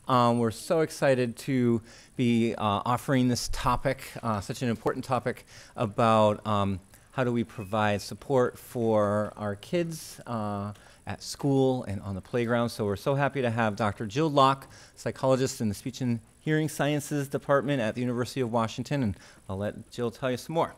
We're so excited to be offering this topic, such an important topic about how do we provide support for our kids at school and on the playground. So we're so happy to have Dr. Jill Locke, psychologist in the Speech and Hearing Sciences Department at the University of Washington, and I'll let Jill tell you some more.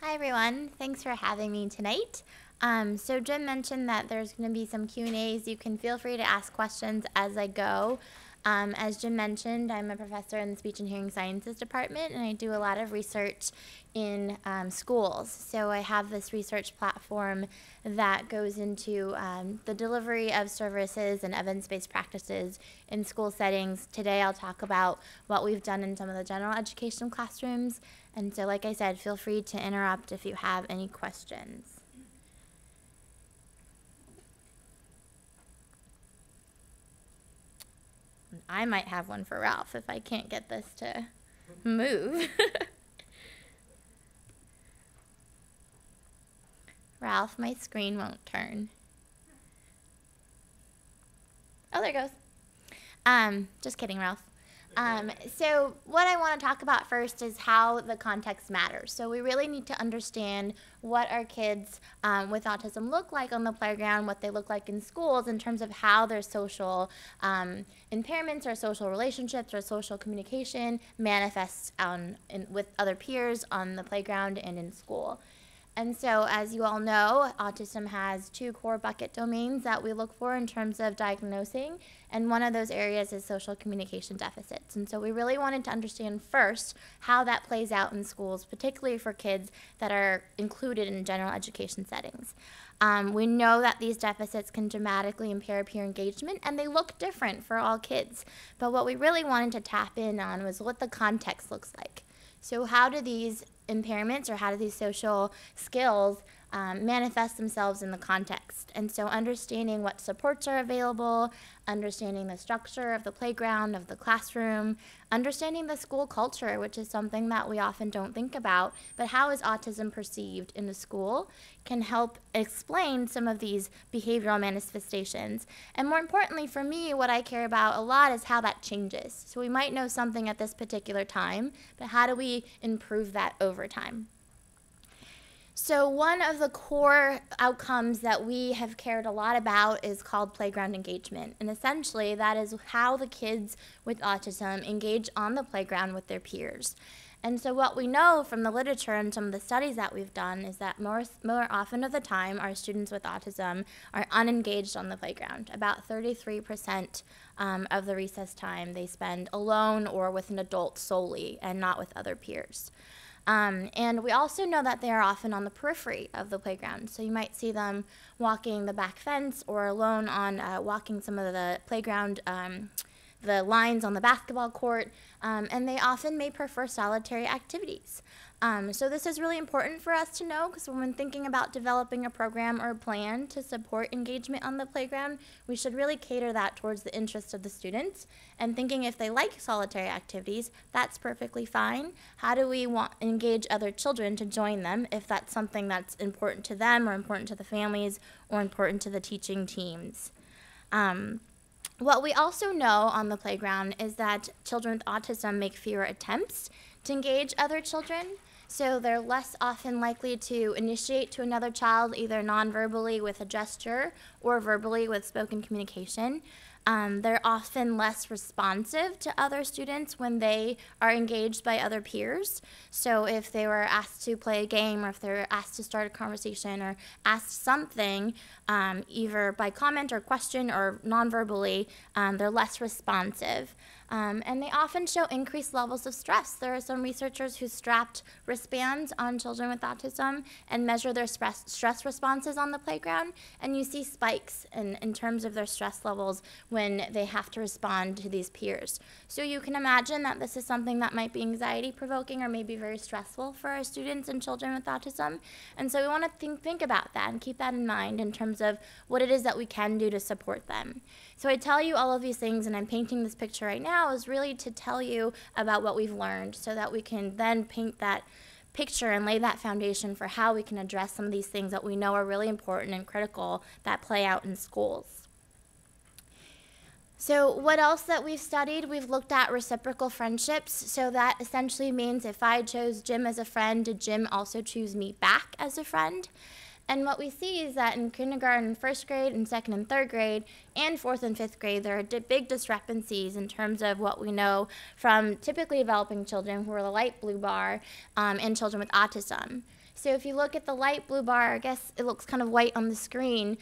Hi everyone, thanks for having me tonight. So Jim mentioned that there's going to be some Q&As. You can feel free to ask questions as I go. As Jim mentioned, I'm a professor in the Speech and Hearing Sciences Department, and I do a lot of research in schools. So I have this research platform that goes into the delivery of services and evidence-based practices in school settings. Today I'll talk about what we've done in some of the general education classrooms. And so, like I said, feel free to interrupt if you have any questions. I might have one for Ralph if I can't get this to move. Ralph, my screen won't turn. Oh, there it goes. Just kidding, Ralph. So what I want to talk about first is how the context matters. So we really need to understand what our kids with autism look like on the playground, what they look like in schools in terms of how their social impairments or social relationships or social communication manifests with other peers on the playground and in school. And so, as you all know, autism has two core bucket domains that we look for in terms of diagnosing, and one of those areas is social communication deficits. And so we really wanted to understand first how that plays out in schools, particularly for kids that are included in general education settings. We know that these deficits can dramatically impair peer engagement, and they look different for all kids. But what we really wanted to tap in on was what the context looks like. So how do these impairments or how do these social skills manifest themselves in the context? And so understanding what supports are available, understanding the structure of the playground, of the classroom, understanding the school culture, which is something that we often don't think about, but how is autism perceived in the school can help explain some of these behavioral manifestations. And more importantly for me, what I care about a lot is how that changes. So we might know something at this particular time, but how do we improve that over time? So one of the core outcomes that we have cared a lot about is called playground engagement. And essentially, that is how the kids with autism engage on the playground with their peers. And so what we know from the literature and some of the studies that we've done is that more often of the time, our students with autism are unengaged on the playground. About 33% of the recess time they spend alone or with an adult solely and not with other peers. And we also know that they are often on the periphery of the playground. So you might see them walking the back fence or alone on walking some of the playground, the lines on the basketball court, and they often may prefer solitary activities. So this is really important for us to know because when thinking about developing a program or a plan to support engagement on the playground, we should really cater that towards the interests of the students and thinking if they like solitary activities, that's perfectly fine. How do we engage other children to join them if that's something that's important to them or important to the families or important to the teaching teams? What we also know on the playground is that children with autism make fewer attempts to engage other children. So they're less often likely to initiate to another child either non-verbally with a gesture or verbally with spoken communication. They're often less responsive to other students when they are engaged by other peers. So if they were asked to play a game or if they were asked to start a conversation or asked something, either by comment or question or non-verbally, they're less responsive. And they often show increased levels of stress. There are some researchers who strapped wristbands on children with autism and measure their stress responses on the playground, and you see spikes in terms of their stress levels when they have to respond to these peers. So you can imagine that this is something that might be anxiety-provoking or maybe very stressful for our students and children with autism. And so we want to think about that and keep that in mind in terms of what it is that we can do to support them. So I tell you all of these things, and I'm painting this picture right now, is really to tell you about what we've learned so that we can then paint that picture and lay that foundation for how we can address some of these things that we know are really important and critical that play out in schools. So what else that we've studied? We've looked at reciprocal friendships. So that essentially means if I chose Jim as a friend, did Jim also choose me back as a friend? And what we see is that in kindergarten, first grade, and second and third grade, and fourth and fifth grade, there are big discrepancies in terms of what we know from typically developing children, who are the light blue bar, and children with autism. So if you look at the light blue bar, I guess it looks kind of white on the screen.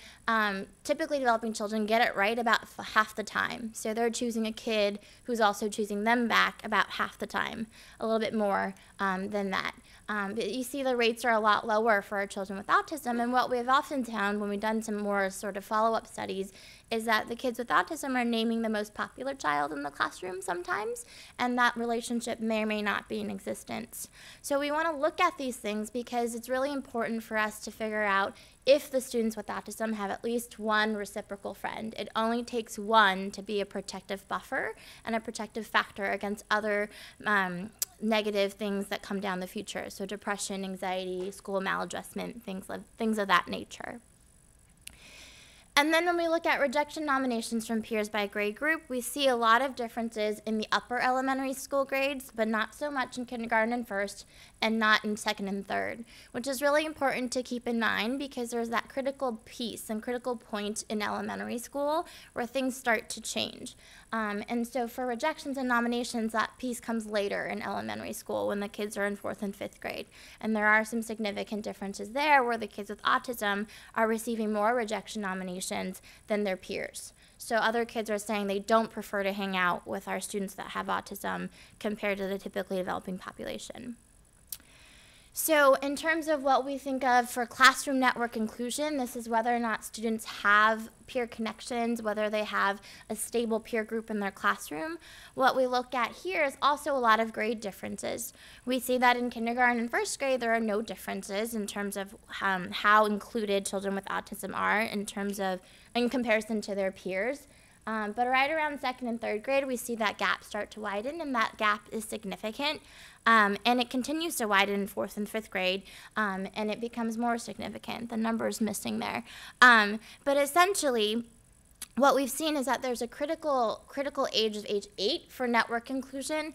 Typically developing children get it right about half the time. So they're choosing a kid who's also choosing them back about half the time, a little bit more than that. But you see the rates are a lot lower for our children with autism, and what we've often found when we've done some more sort of follow-up studies is that the kids with autism are naming the most popular child in the classroom sometimes, and that relationship may or may not be in existence. So we want to look at these things because it's really important for us to figure out if the students with autism have at least one reciprocal friend. It only takes one to be a protective buffer and a protective factor against other negative things that come down the future. So depression, anxiety, school maladjustment, things of that nature. And then when we look at rejection nominations from peers by grade group, we see a lot of differences in the upper elementary school grades, but not so much in kindergarten and first, and not in second and third, which is really important to keep in mind because there's that critical piece and critical point in elementary school where things start to change. And so for rejections and nominations, that piece comes later in elementary school when the kids are in fourth and fifth grade. And there are some significant differences there where the kids with autism are receiving more rejection nominations than their peers. So other kids are saying they don't prefer to hang out with our students that have autism compared to the typically developing population. So in terms of what we think of for classroom network inclusion, this is whether or not students have peer connections, whether they have a stable peer group in their classroom. What we look at here is also a lot of grade differences. We see that in kindergarten and first grade, there are no differences in terms of how included children with autism are in comparison to their peers. But right around second and third grade, we see that gap start to widen, and that gap is significant. And it continues to widen in fourth and fifth grade, and it becomes more significant. The number is missing there. But essentially, what we've seen is that there's a critical age of age 8 for network inclusion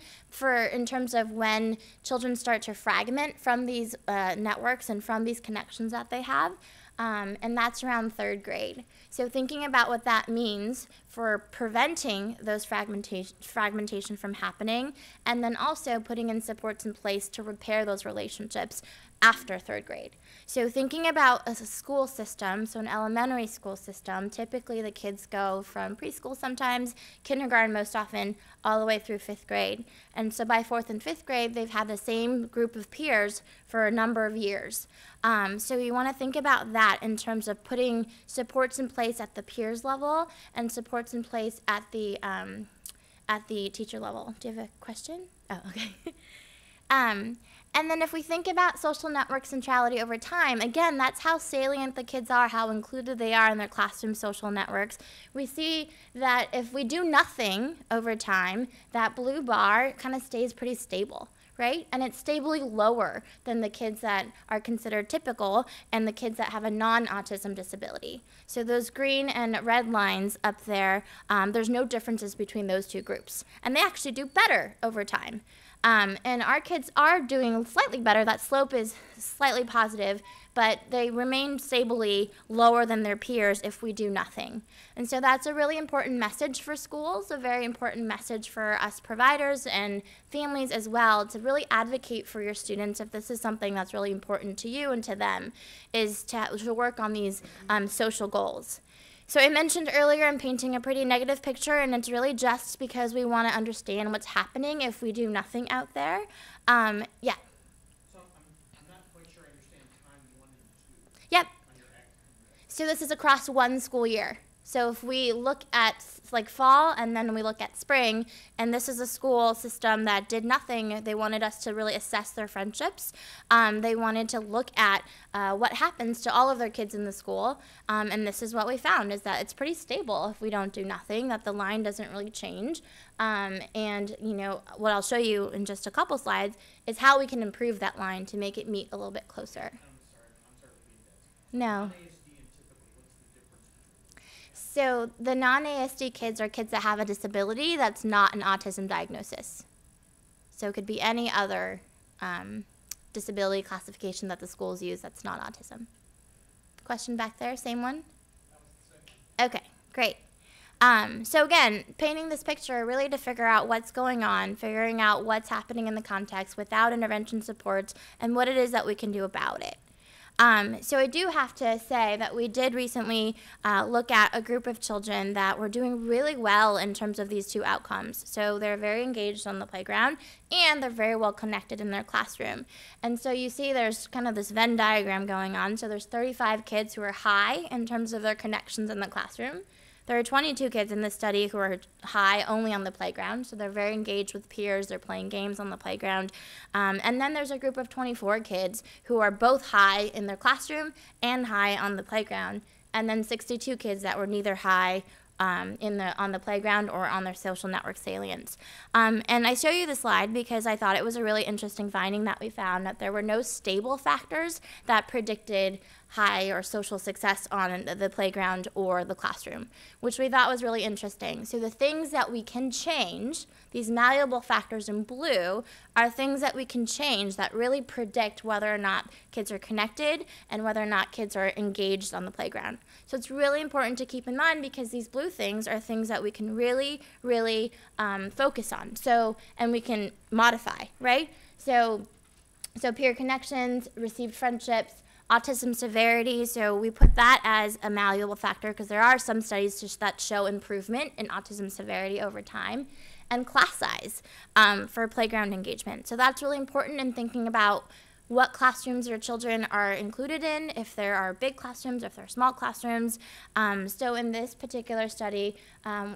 in terms of when children start to fragment from these networks and from these connections that they have. And that's around third grade. So thinking about what that means for preventing those fragmentation from happening, and then also putting in supports in place to repair those relationships after third grade. So thinking about a school system, so an elementary school system, typically the kids go from preschool sometimes, kindergarten most often, all the way through fifth grade. And so by fourth and fifth grade, they've had the same group of peers for a number of years. So you want to think about that in terms of putting supports in place at the peers level and supports in place at the teacher level. Do you have a question? Oh, okay. And then if we think about social network centrality over time, again, that's how salient the kids are, how included they are in their classroom social networks. We see that if we do nothing over time, that blue bar kind of stays pretty stable, right? And it's stably lower than the kids that are considered typical and the kids that have a non-autism disability. So those green and red lines up there, there's no differences between those two groups. And they actually do better over time. And our kids are doing slightly better. That slope is slightly positive, but they remain stably lower than their peers if we do nothing. And so that's a really important message for schools, a very important message for us providers and families as well, to really advocate for your students if this is something that's really important to you and to them, is to work on these social goals. So I mentioned earlier I'm painting a pretty negative picture, and it's really just because we want to understand what's happening if we do nothing out there. Yeah. So I'm not quite sure I understand time 1 and 2. Yep. On your act. So this is across one school year. So if we look at like fall and then we look at spring, and this is a school system that did nothing, they wanted us to really assess their friendships. They wanted to look at what happens to all of their kids in the school, and this is what we found, is that it's pretty stable if we don't do nothing, that the line doesn't really change. And you know, what I'll show you in just a couple slides is how we can improve that line to make it meet a little bit closer. I'm sorry for being that. No. Non-ASD and typical, what's the difference between So the non-ASD kids are kids that have a disability that's not an autism diagnosis. So it could be any other disability classification that the schools use that's not autism. Question back there, same one? Okay, great. So again, painting this picture really to figure out what's going on, figuring out what's happening in the context without intervention supports, and what it is that we can do about it. So I do have to say that we did recently look at a group of children that were doing really well in terms of these two outcomes. So they're very engaged on the playground, and they're very well connected in their classroom. And so you see there's kind of this Venn diagram going on. So there's 35 kids who are high in terms of their connections in the classroom. There are 22 kids in this study who are high only on the playground, so they're very engaged with peers, they're playing games on the playground. And then there's a group of 24 kids who are both high in their classroom and high on the playground, and then 62 kids that were neither high on the playground or on their social network salience. And I show you the slide because I thought it was a really interesting finding that we found that there were no stable factors that predicted high or social success on the playground or the classroom, which we thought was really interesting. So the things that we can change, these malleable factors in blue, are things that we can change that really predict whether or not kids are connected and whether or not kids are engaged on the playground. So it's really important to keep in mind because these blue things are things that we can really, really focus on. So, and we can modify, right? So peer connections, received friendships, autism severity, so we put that as a malleable factor because there are some studies that show improvement in autism severity over time, and class size for playground engagement. So that's really important in thinking about what classrooms your children are included in, if there are big classrooms, if there are small classrooms. So in this particular study,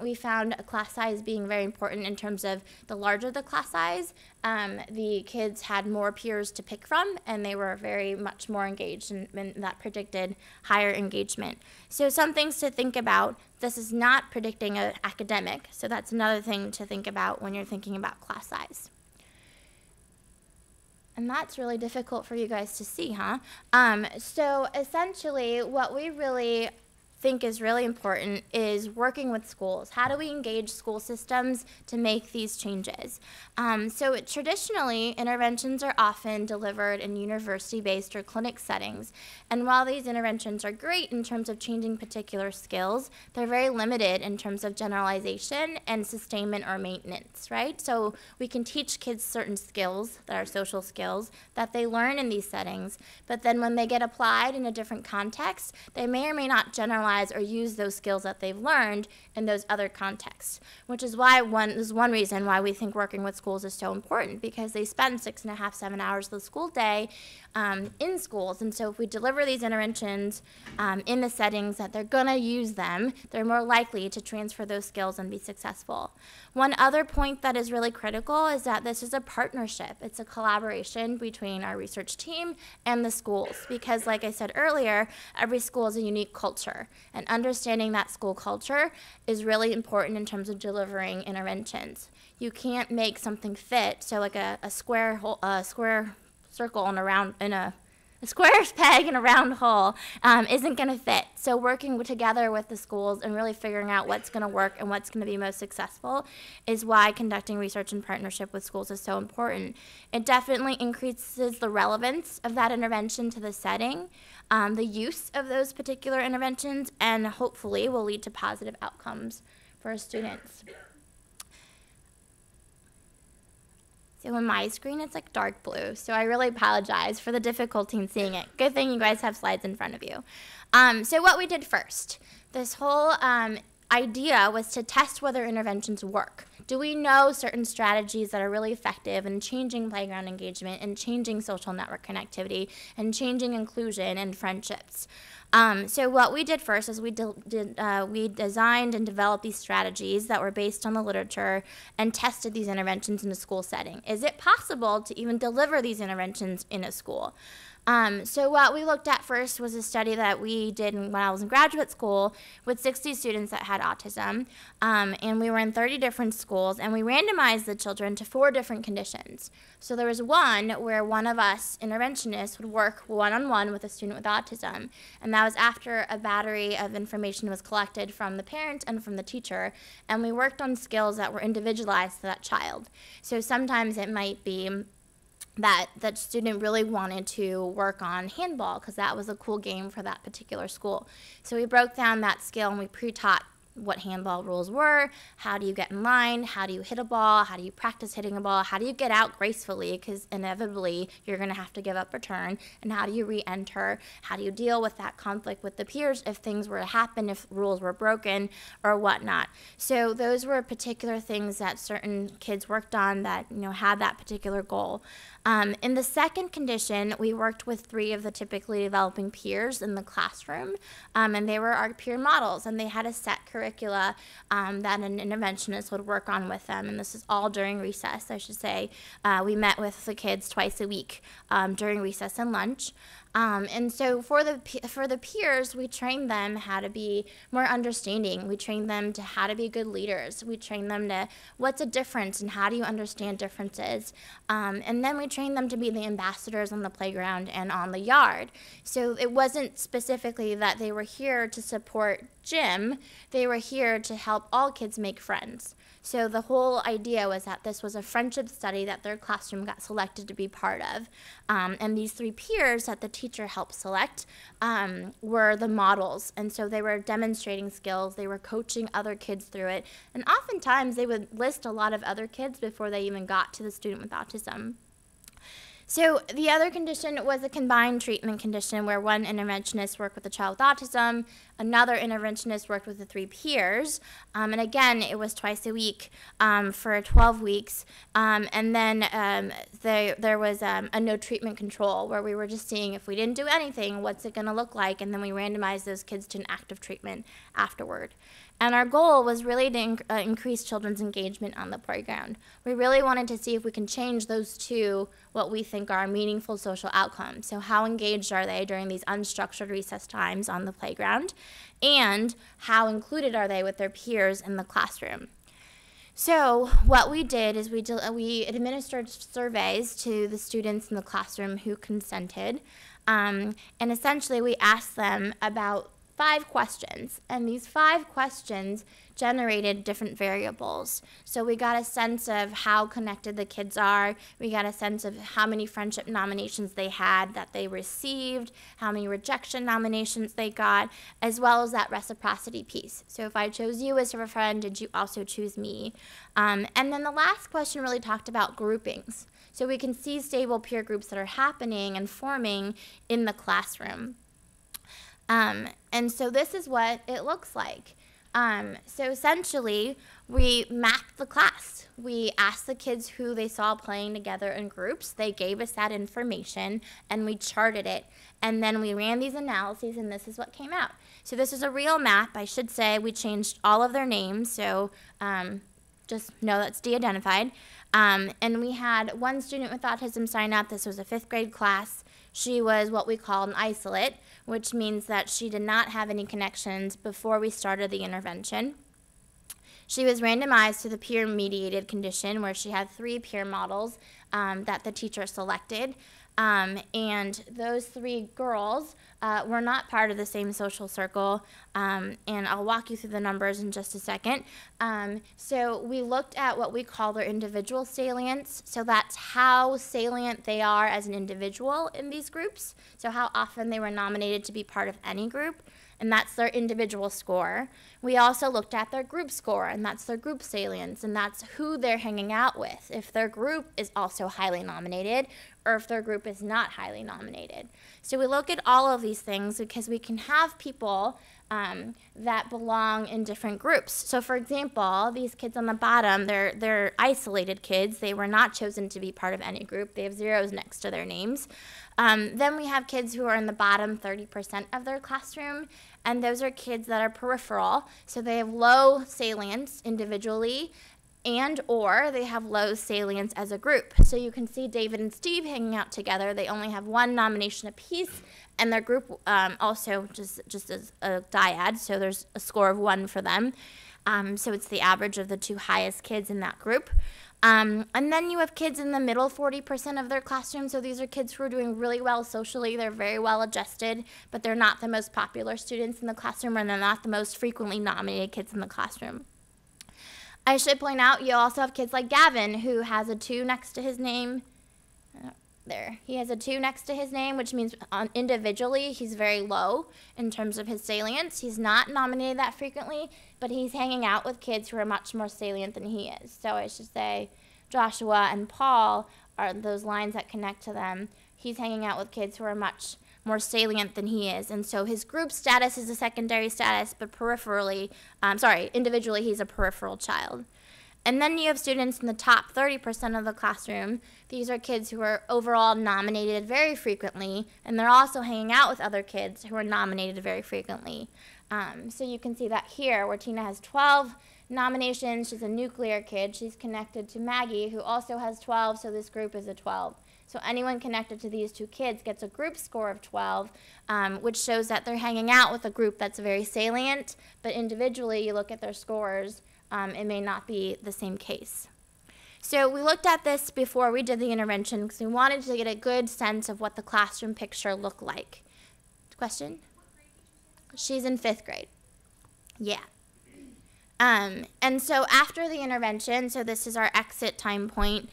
we found a class size being very important in terms of the larger the class size, the kids had more peers to pick from, and they were very much more engaged, and that predicted higher engagement. So some things to think about. This is not predicting an academic, so that's another thing to think about when you're thinking about class size. And that's really difficult for you guys to see, huh? So essentially, what we really think is really important is working with schools. How do we engage school systems to make these changes? So traditionally, interventions are often delivered in university-based or clinic settings. And while these interventions are great in terms of changing particular skills, they're very limited in terms of generalization and sustainment or maintenance, right? So we can teach kids certain skills that are social skills that they learn in these settings, but then when they get applied in a different context, they may or may not generalize or use those skills that they've learned in those other contexts, which is why this is one reason why we think working with schools is so important, because they spend 6.5, 7 hours of the school day in schools. And so if we deliver these interventions in the settings that they're going to use them, they're more likely to transfer those skills and be successful. One other point that is really critical is that this is a partnership. It's a collaboration between our research team and the schools, because like I said earlier, every school is a unique culture, and understanding that school culture is really important in terms of delivering interventions. You can't make something fit, so like a square circle in a square peg in a round hole isn't going to fit. So working together with the schools and really figuring out what's going to work and what's going to be most successful is why conducting research in partnership with schools is so important. It definitely increases the relevance of that intervention to the setting, the use of those particular interventions, and hopefully will lead to positive outcomes for our students. So on my screen, it's like dark blue, so I really apologize for the difficulty in seeing it. Good thing you guys have slides in front of you. So what we did first, this whole idea was to test whether interventions work. Do we know certain strategies that are really effective in changing playground engagement and changing social network connectivity and changing inclusion and friendships? So what we did first is we designed and developed these strategies that were based on the literature and tested these interventions in a school setting. Is it possible to even deliver these interventions in a school? So what we looked at first was a study that we did when I was in graduate school with 60 students that had autism, and we were in 30 different schools, and we randomized the children to 4 different conditions. So there was one where one of us interventionists would work one-on-one with a student with autism, and that was after a battery of information was collected from the parent and from the teacher, and we worked on skills that were individualized to that child. So sometimes it might be that that student really wanted to work on handball because that was a cool game for that particular school. So we broke down that skill and we pre-taught what handball rules were, how do you get in line, how do you hit a ball, how do you practice hitting a ball, how do you get out gracefully because inevitably you're going to have to give up return, and how do you re-enter, how do you deal with that conflict with the peers if things were to happen, if rules were broken or whatnot. So those were particular things that certain kids worked on that had that particular goal. In the second condition, we worked with 3 of the typically developing peers in the classroom, and they were our peer models, and they had a set curricula that an interventionist would work on with them, and this is all during recess, I should say. We met with the kids twice a week during recess and lunch. And so for the peers, we trained them how to be more understanding. We trained them to how to be good leaders. We trained them to what's a difference and how do you understand differences. And then we trained them to be the ambassadors on the playground and on the yard. So it wasn't specifically that they were here to support Jim. They were here to help all kids make friends. So the whole idea was that this was a friendship study that their classroom got selected to be part of. And these 3 peers that the teacher helped select were the models. And so they were demonstrating skills. They were coaching other kids through it. And oftentimes they would list a lot of other kids before they even got to the student with autism. So the other condition was a combined treatment condition where one interventionist worked with a child with autism, another interventionist worked with the 3 peers, and again, it was twice a week for 12 weeks, and then there was a no treatment control where we were just seeing if we didn't do anything, what's it going to look like, and then we randomized those kids to an active treatment afterward. And our goal was really to increase children's engagement on the playground. We really wanted to see if we can change those 2, what we think are meaningful social outcomes. So how engaged are they during these unstructured recess times on the playground? And how included are they with their peers in the classroom? So what we did is we administered surveys to the students in the classroom who consented. And essentially we asked them about 5 questions, and these 5 questions generated different variables. So we got a sense of how connected the kids are, we got a sense of how many friendship nominations they had that they received, how many rejection nominations they got, as well as that reciprocity piece. So if I chose you as a friend, did you also choose me? And then the last question really talked about groupings. So we can see stable peer groups that are happening and forming in the classroom. And so this is what it looks like. So essentially, we mapped the class. We asked the kids who they saw playing together in groups. They gave us that information, and we charted it. And then we ran these analyses, and this is what came out. So this is a real map. I should say we changed all of their names, so just know that's de-identified. And we had one student with autism sign up. This was a 5th grade class. She was what we call an isolate, which means that she did not have any connections before we started the intervention. She was randomized to the peer-mediated condition where she had 3 peer models that the teacher selected. And those 3 girls were not part of the same social circle, and I'll walk you through the numbers in just a second. So we looked at what we call their individual salience. So that's how salient they are as an individual in these groups, so how often they were nominated to be part of any group, and that's their individual score. We also looked at their group score, and that's their group salience, and that's who they're hanging out with, if their group is also highly nominated or if their group is not highly nominated. So we look at all of these things because we can have people that belong in different groups. So for example, these kids on the bottom, they're isolated kids. They were not chosen to be part of any group. They have zeros next to their names. Then we have kids who are in the bottom 30% of their classroom, and those are kids that are peripheral. So they have low salience individually, and or they have low salience as a group. So you can see David and Steve hanging out together. They only have 1 nomination apiece, and their group also just as a dyad, so there's a score of 1 for them. So it's the average of the 2 highest kids in that group. And then you have kids in the middle 40% of their classroom. So these are kids who are doing really well socially. They're very well adjusted, but they're not the most popular students in the classroom, and they're not the most frequently nominated kids in the classroom. I should point out you also have kids like Gavin, who has a 2 next to his name. There. He has a 2 next to his name, which means individually he's very low in terms of his salience. He's not nominated that frequently, but he's hanging out with kids who are much more salient than he is. So I should say Joshua and Paul are those lines that connect to them. He's hanging out with kids who are much more salient than he is. And so his group status is a secondary status, but individually he's a peripheral child. And then you have students in the top 30% of the classroom. These are kids who are overall nominated very frequently, and they're also hanging out with other kids who are nominated very frequently. So you can see that here, where Tina has 12 nominations. She's a nuclear kid. She's connected to Maggie, who also has 12, so this group is a 12. So anyone connected to these 2 kids gets a group score of 12, which shows that they're hanging out with a group that's very salient, but individually you look at their scores, it may not be the same case. So we looked at this before we did the intervention because we wanted to get a good sense of what the classroom picture looked like. Question? She's in 5th grade. Yeah. And so after the intervention, so this is our exit time point,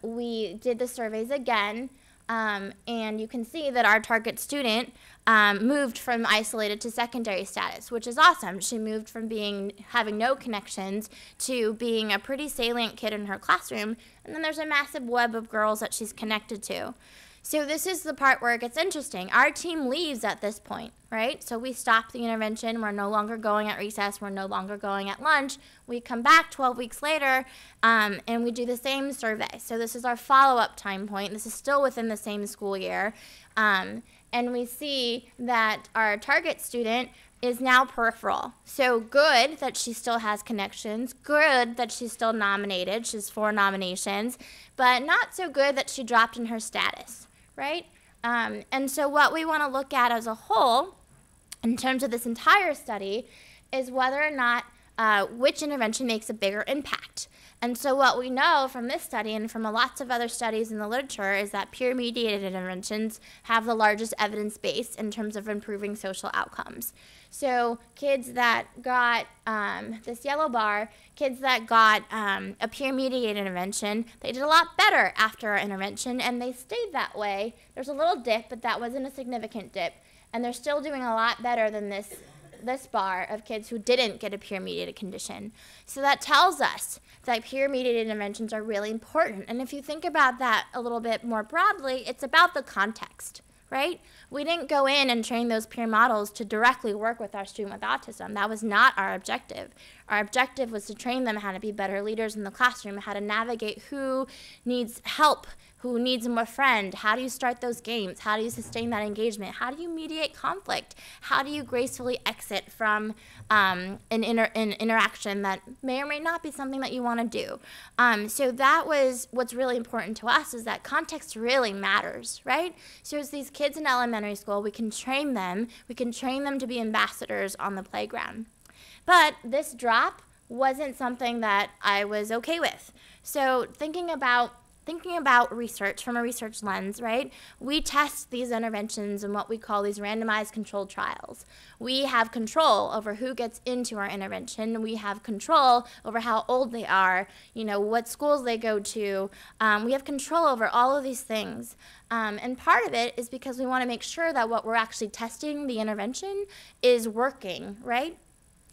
we did the surveys again, and you can see that our target student moved from isolated to secondary status, which is awesome. She moved from having no connections to being a pretty salient kid in her classroom, and then there's a massive web of girls that she's connected to. So this is the part where it gets interesting. Our team leaves at this point, right? So we stop the intervention. We're no longer going at recess. We're no longer going at lunch. We come back 12 weeks later, and we do the same survey. So this is our follow-up time point. This is still within the same school year. And we see that our target student is now peripheral. So good that she still has connections, good that she's still nominated. She has 4 nominations, but not so good that she dropped in her status, right? And so what we want to look at as a whole, in terms of this entire study, is whether or not which intervention makes a bigger impact. And so what we know from this study and from lots of other studies in the literature is that peer-mediated interventions have the largest evidence base in terms of improving social outcomes. So kids that got this yellow bar, kids that got a peer-mediated intervention, they did a lot better after our intervention, and they stayed that way. There's a little dip, but that wasn't a significant dip, and they're still doing a lot better than this bar of kids who didn't get a peer-mediated condition. So that tells us that peer-mediated interventions are really important. And if you think about that a little bit more broadly, it's about the context, right? We didn't go in and train those peer models to directly work with our student with autism. That was not our objective. Our objective was to train them how to be better leaders in the classroom, how to navigate who needs help, who needs a friend, how do you start those games, how do you sustain that engagement, how do you mediate conflict, how do you gracefully exit from an interaction that may or may not be something that you want to do. So that was what's really important to us, is that context really matters, right? So as these kids in elementary school, we can train them to be ambassadors on the playground. But this drop wasn't something that I was okay with. So thinking about research from a research lens, right? We test these interventions in what we call these randomized controlled trials. We have control over who gets into our intervention. We have control over how old they are, what schools they go to. We have control over all of these things. And part of it is because we want to make sure that what we're actually testing, the intervention, is working, right?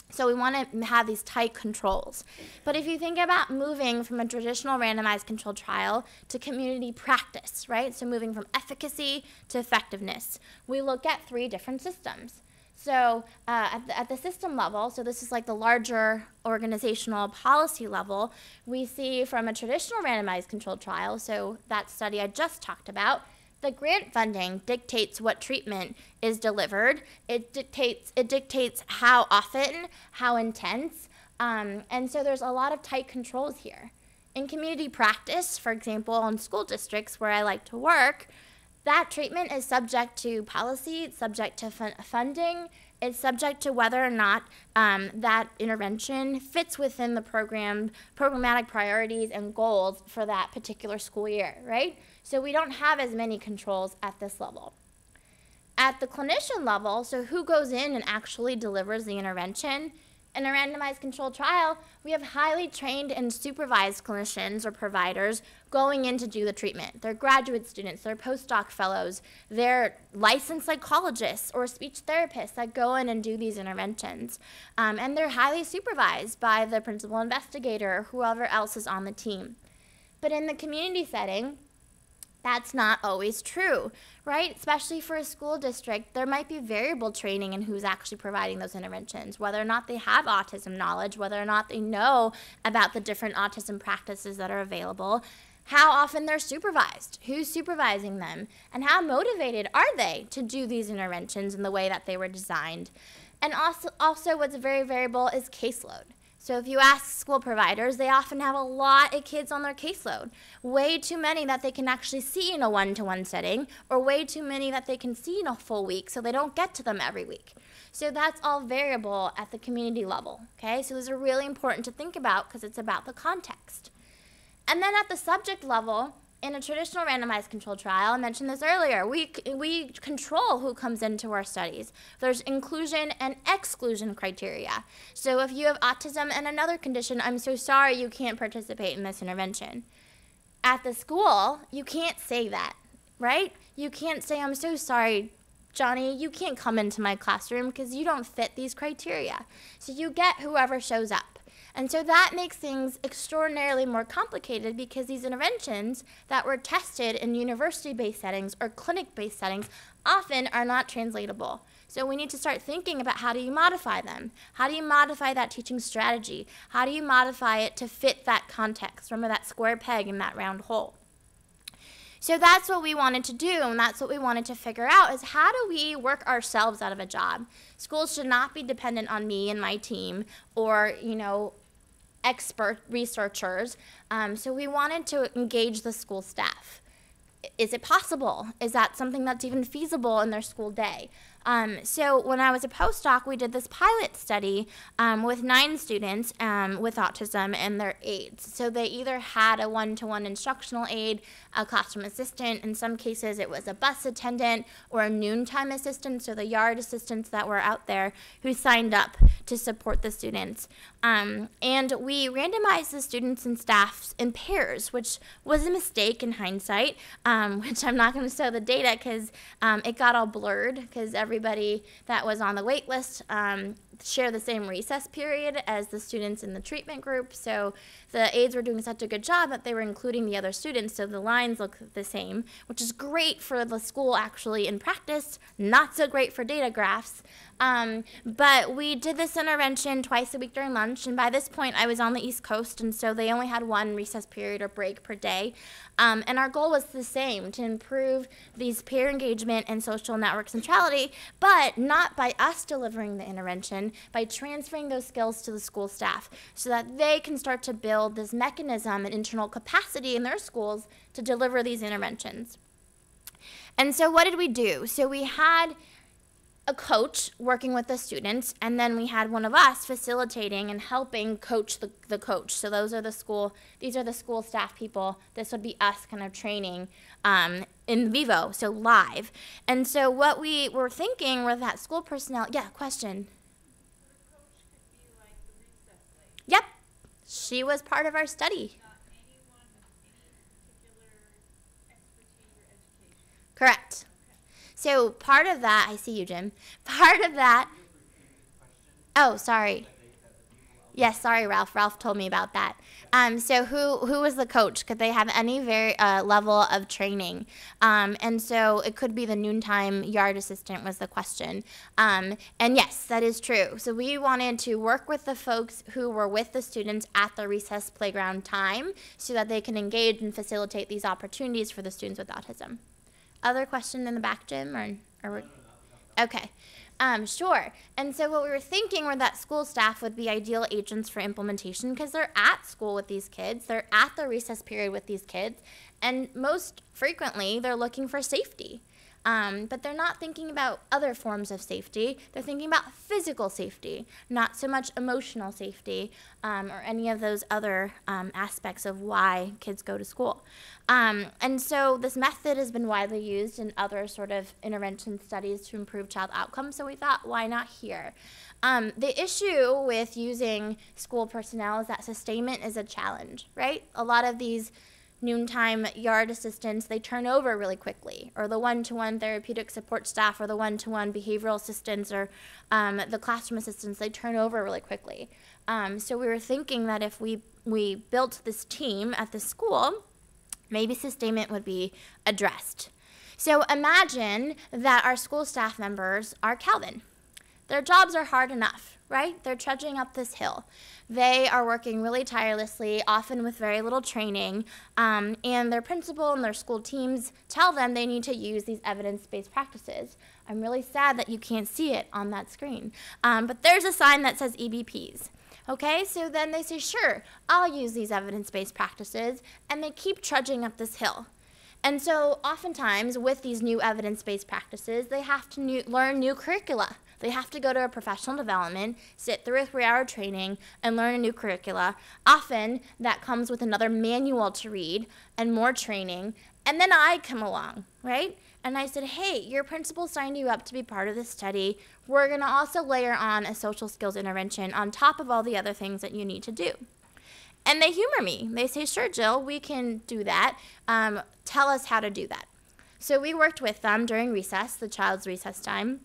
So we want to have these tight controls. But if you think about moving from a traditional randomized controlled trial to community practice, right? So moving from efficacy to effectiveness, we look at 3 different systems. So at the system level, so this is like the larger organizational policy level, we see from a traditional randomized controlled trial, so that study I just talked about, the grant funding dictates what treatment is delivered. It dictates how often, how intense, And so there's a lot of tight controls here. In community practice, for example, in school districts where I like to work, that treatment is subject to policy, it's subject to funding, it's subject to whether or not that intervention fits within the programmatic priorities and goals for that particular school year, right? So we don't have as many controls at this level. At the clinician level, so who goes in and actually delivers the intervention, in a randomized controlled trial, we have highly trained and supervised clinicians or providers going in to do the treatment. They're graduate students, they're postdoc fellows, they're licensed psychologists or speech therapists that go in and do these interventions. And they're highly supervised by the principal investigator or whoever else is on the team. But in the community setting, that's not always true, right? Especially for a school district, there might be variable training in who's actually providing those interventions, whether or not they have autism knowledge, whether or not they know about the different autism practices that are available, how often they're supervised, who's supervising them, and how motivated are they to do these interventions in the way that they were designed. And also what's very variable is caseload. So if you ask school providers, they often have a lot of kids on their caseload, way too many that they can actually see in a one-to-one setting, or way too many that they can see in a full week, so they don't get to them every week. So that's all variable at the community level, okay? So those are really important to think about because it's about the context. And then at the subject level, in a traditional randomized controlled trial, I mentioned this earlier, we control who comes into our studies. There's inclusion and exclusion criteria. So if you have autism and another condition, I'm so sorry you can't participate in this intervention. At the school, you can't say that, right? You can't say, I'm so sorry, Johnny, you can't come into my classroom because you don't fit these criteria. So you get whoever shows up. And so that makes things extraordinarily more complicated because these interventions that were tested in university-based settings or clinic-based settings often are not translatable. So we need to start thinking about how do you modify them? How do you modify that teaching strategy? How do you modify it to fit that context? Remember that square peg in that round hole. So that's what we wanted to do, and that's what we wanted to figure out is how do we work ourselves out of a job? Schools should not be dependent on me and my team or, expert researchers. So we wanted to engage the school staff. Is it possible? Is that something that's even feasible in their school day? So when I was a postdoc, we did this pilot study with 9 students with autism and their aides. So they either had a one-to-one instructional aide, a classroom assistant. In some cases, it was a bus attendant or a noontime assistant, so the yard assistants that were out there who signed up to support the students. And we randomized the students and staff in pairs, which was a mistake in hindsight, which I'm not going to show the data because it got all blurred because everybody that was on the wait list share the same recess period as the students in the treatment group. So the aides were doing such a good job that they were including the other students, so the lines look the same, which is great for the school actually in practice, not so great for data graphs. But we did this intervention twice a week during lunch, and by this point I was on the East Coast, and so they only had 1 recess period or break per day. And our goal was the same, to improve these peer engagement and social network centrality, but not by us delivering the intervention, by transferring those skills to the school staff so that they can start to build this mechanism and internal capacity in their schools to deliver these interventions. And so what did we do? So we had a coach working with the students, and then we had one of us facilitating and helping coach the coach. So these are the school staff people. This would be us kind of training in vivo, so live. And so what we were thinking with that school personnel, yeah, question. The coach could be like the recess lady. Yep, she was part of our study. Anyone with any particular expertise or education. Correct. So part of that, I see you, Jim. Part of that, oh, sorry. Yes, sorry, Ralph. Ralph told me about that. So who was the coach? Could they have any level of training? And so it could be the noontime yard assistant was the question. And yes, that is true. So we wanted to work with the folks who were with the students at the recess playground time so that they can engage and facilitate these opportunities for the students with autism. Other question in the back, Jim? Okay. Sure. And so what we were thinking were that school staff would be ideal agents for implementation because they're at school with these kids, they're at the recess period with these kids, and most frequently they're looking for safety. But they're not thinking about other forms of safety. They're thinking about physical safety, not so much emotional safety or any of those other aspects of why kids go to school. And so this method has been widely used in other sort of intervention studies to improve child outcomes, so we thought, why not here? The issue with using school personnel is that sustainment is a challenge, right? A lot of these noontime yard assistants, they turn over really quickly, or the one-to-one therapeutic support staff, or the one-to-one behavioral assistants, or the classroom assistants, they turn over really quickly. So we were thinking that if we built this team at the school, maybe sustainment would be addressed. So imagine that our school staff members are Calvin. Their jobs are hard enough, right? They're trudging up this hill. They are working really tirelessly, often with very little training, and their principal and their school teams tell them they need to use these evidence-based practices. I'm really sad that you can't see it on that screen, but there's a sign that says EBPs. Okay, so then they say, sure, I'll use these evidence-based practices, and they keep trudging up this hill. And so oftentimes with these new evidence-based practices, they have to learn new curricula. They have to go to a professional development, sit through a 3-hour training, and learn a new curricula. Often that comes with another manual to read and more training. And then I come along, right? And I said, hey, your principal signed you up to be part of this study. We're going to also layer on a social skills intervention on top of all the other things that you need to do. And they humor me. They say, sure, Jill, we can do that. Tell us how to do that. So we worked with them during recess, the child's recess time.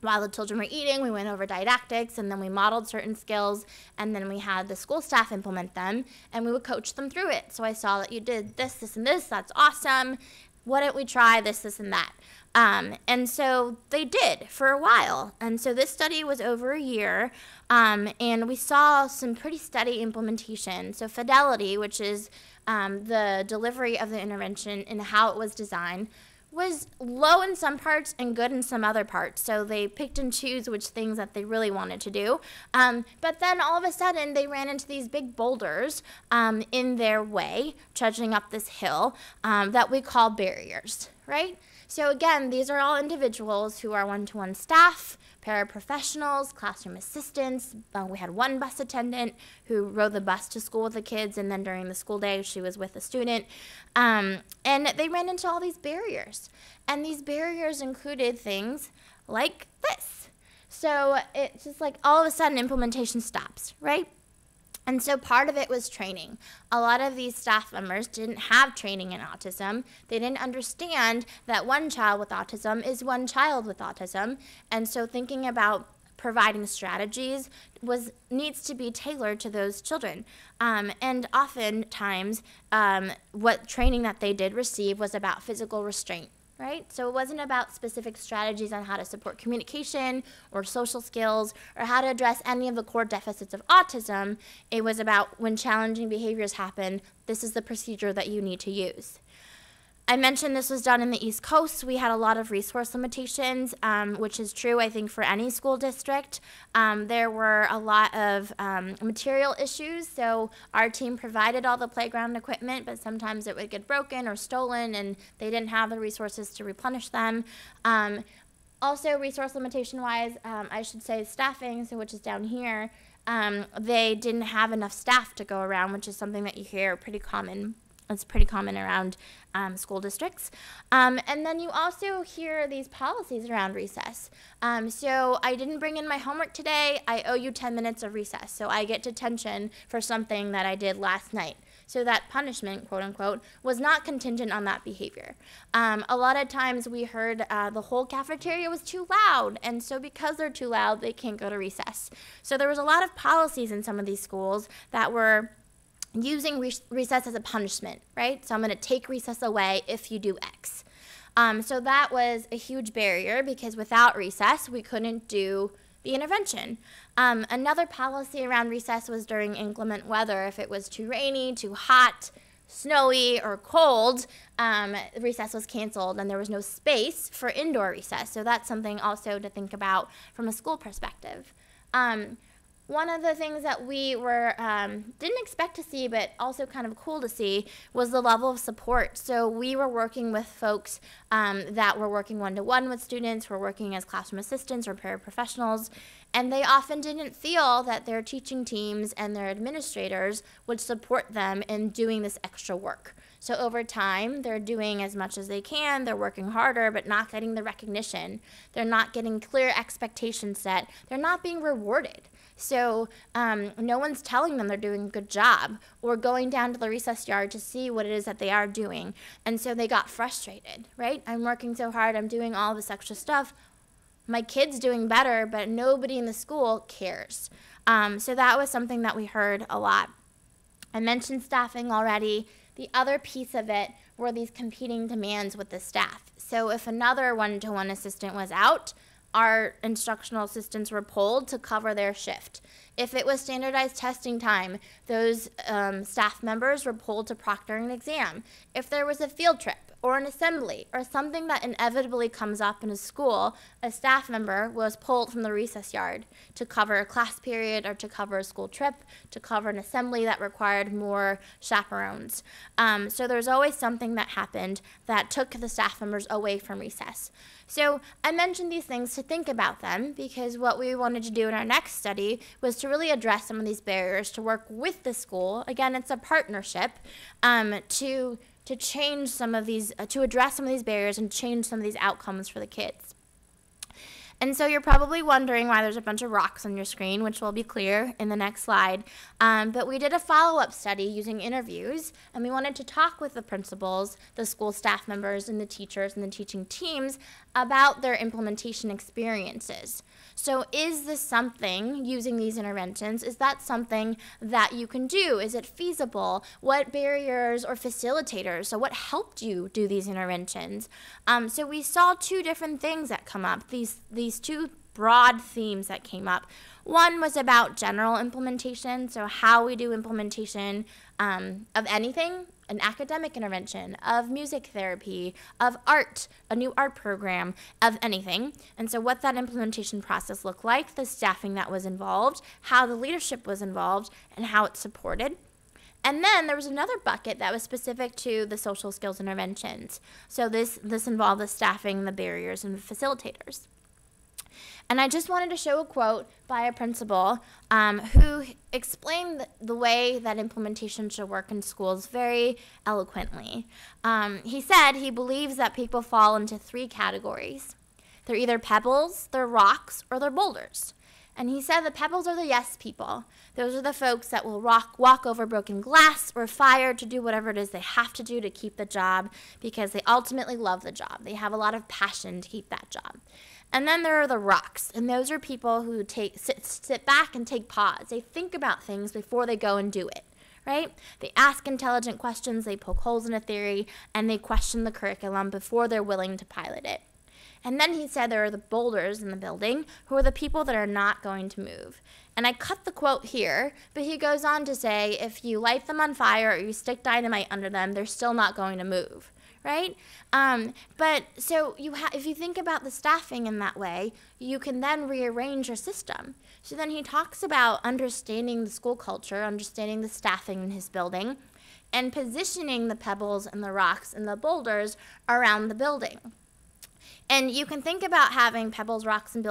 While the children were eating, we went over didactics, and then we modeled certain skills, and then we had the school staff implement them, and we would coach them through it. So I saw that you did this, this, and this. That's awesome. Why don't we try this, this, and that? And so they did for a while. And so this study was over a year, and we saw some pretty steady implementation. So fidelity, which is the delivery of the intervention and how it was designed, was low in some parts and good in some other parts. So they picked and chose which things that they really wanted to do. But then all of a sudden they ran into these big boulders in their way, trudging up this hill that we call barriers, right? So again, these are all individuals who are one-to-one staff, paraprofessionals, classroom assistants. We had one bus attendant who rode the bus to school with the kids, and then during the school day, she was with a student. And they ran into all these barriers. And these barriers included things like this. So it's just like all of a sudden implementation stops, right? And so part of it was training. A lot of these staff members didn't have training in autism. They didn't understand that one child with autism is one child with autism. And so thinking about providing strategies needs to be tailored to those children. And oftentimes, what training that they did receive was about physical restraint. Right? So it wasn't about specific strategies on how to support communication or social skills or how to address any of the core deficits of autism. It was about when challenging behaviors happen, this is the procedure that you need to use. I mentioned this was done in the East Coast. We had a lot of resource limitations, which is true, I think, for any school district. There were a lot of material issues, so our team provided all the playground equipment, but sometimes it would get broken or stolen, and they didn't have the resources to replenish them. Also, resource limitation-wise, I should say staffing, so which is down here, they didn't have enough staff to go around, which is something that you hear pretty common. It's pretty common around school districts. And then you also hear these policies around recess. So I didn't bring in my homework today. I owe you 10 minutes of recess. So I get detention for something that I did last night. So that punishment, quote unquote, was not contingent on that behavior. A lot of times we heard the whole cafeteria was too loud. And so because they're too loud, they can't go to recess. So there was a lot of policies in some of these schools that were using recess as a punishment, right? So I'm going to take recess away if you do X. So that was a huge barrier because without recess, we couldn't do the intervention. Another policy around recess was during inclement weather. If it was too rainy, too hot, snowy or cold, recess was canceled and there was no space for indoor recess. So that's something also to think about from a school perspective. One of the things that we were didn't expect to see, but also kind of cool to see, was the level of support. So we were working with folks that were working one-to-one with students, were working as classroom assistants or paraprofessionals, and they often didn't feel that their teaching teams and their administrators would support them in doing this extra work. So over time, they're doing as much as they can, they're working harder, but not getting the recognition. They're not getting clear expectations set. They're not being rewarded. So no one's telling them they're doing a good job or going down to the recess yard to see what it is that they are doing. And so they got frustrated, right? I'm working so hard, I'm doing all this extra stuff. My kid's doing better, but nobody in the school cares. So that was something that we heard a lot. I mentioned staffing already. The other piece of it were these competing demands with the staff. So if another one-to-one assistant was out, our instructional assistants were pulled to cover their shift. If it was standardized testing time, those staff members were pulled to proctor an exam. If there was a field trip or an assembly or something that inevitably comes up in a school, a staff member was pulled from the recess yard to cover a class period or to cover a school trip, to cover an assembly that required more chaperones. So there was always something that happened that took the staff members away from recess. So I mentioned these things to think about them because what we wanted to do in our next study was to really address some of these barriers, to work with the school. Again, it's a partnership to change some of these, to address some of these barriers and change some of these outcomes for the kids. And so you're probably wondering why there's a bunch of rocks on your screen, which will be clear in the next slide. But we did a follow-up study using interviews, and we wanted to talk with the principals, the school staff members, and the teachers and the teaching teams about their implementation experiences. So is this something, using these interventions, is that something that you can do? Is it feasible? What barriers or facilitators? So what helped you do these interventions? So we saw two different things that come up, these two broad themes that came up. One was about general implementation, so how we do implementation of anything, an academic intervention, of music therapy, of art, a new art program, of anything. And so what that implementation process looked like, the staffing that was involved, how the leadership was involved, and how it's supported. And then there was another bucket that was specific to the social skills interventions. So this involved the staffing, the barriers, and the facilitators. And I just wanted to show a quote by a principal who explained the way that implementation should work in schools very eloquently. He said he believes that people fall into three categories. They're either pebbles, they're rocks, or they're boulders. And he said the pebbles are the yes people. Those are the folks that will walk over broken glass or fire to do whatever it is they have to do to keep the job because they ultimately love the job. They have a lot of passion to keep that job. And then there are the rocks, and those are people who sit back and take pause. They think about things before they go and do it, right? They ask intelligent questions, they poke holes in a theory, and they question the curriculum before they're willing to pilot it. And then he said there are the boulders in the building who are the people that are not going to move. And I cut the quote here, but he goes on to say if you light them on fire or you stick dynamite under them, they're still not going to move. Right? But so if you think about the staffing in that way, you can then rearrange your system. So then he talks about understanding the school culture, understanding the staffing in his building, and positioning the pebbles and the rocks and the boulders around the building. And you can think about having pebbles, rocks, and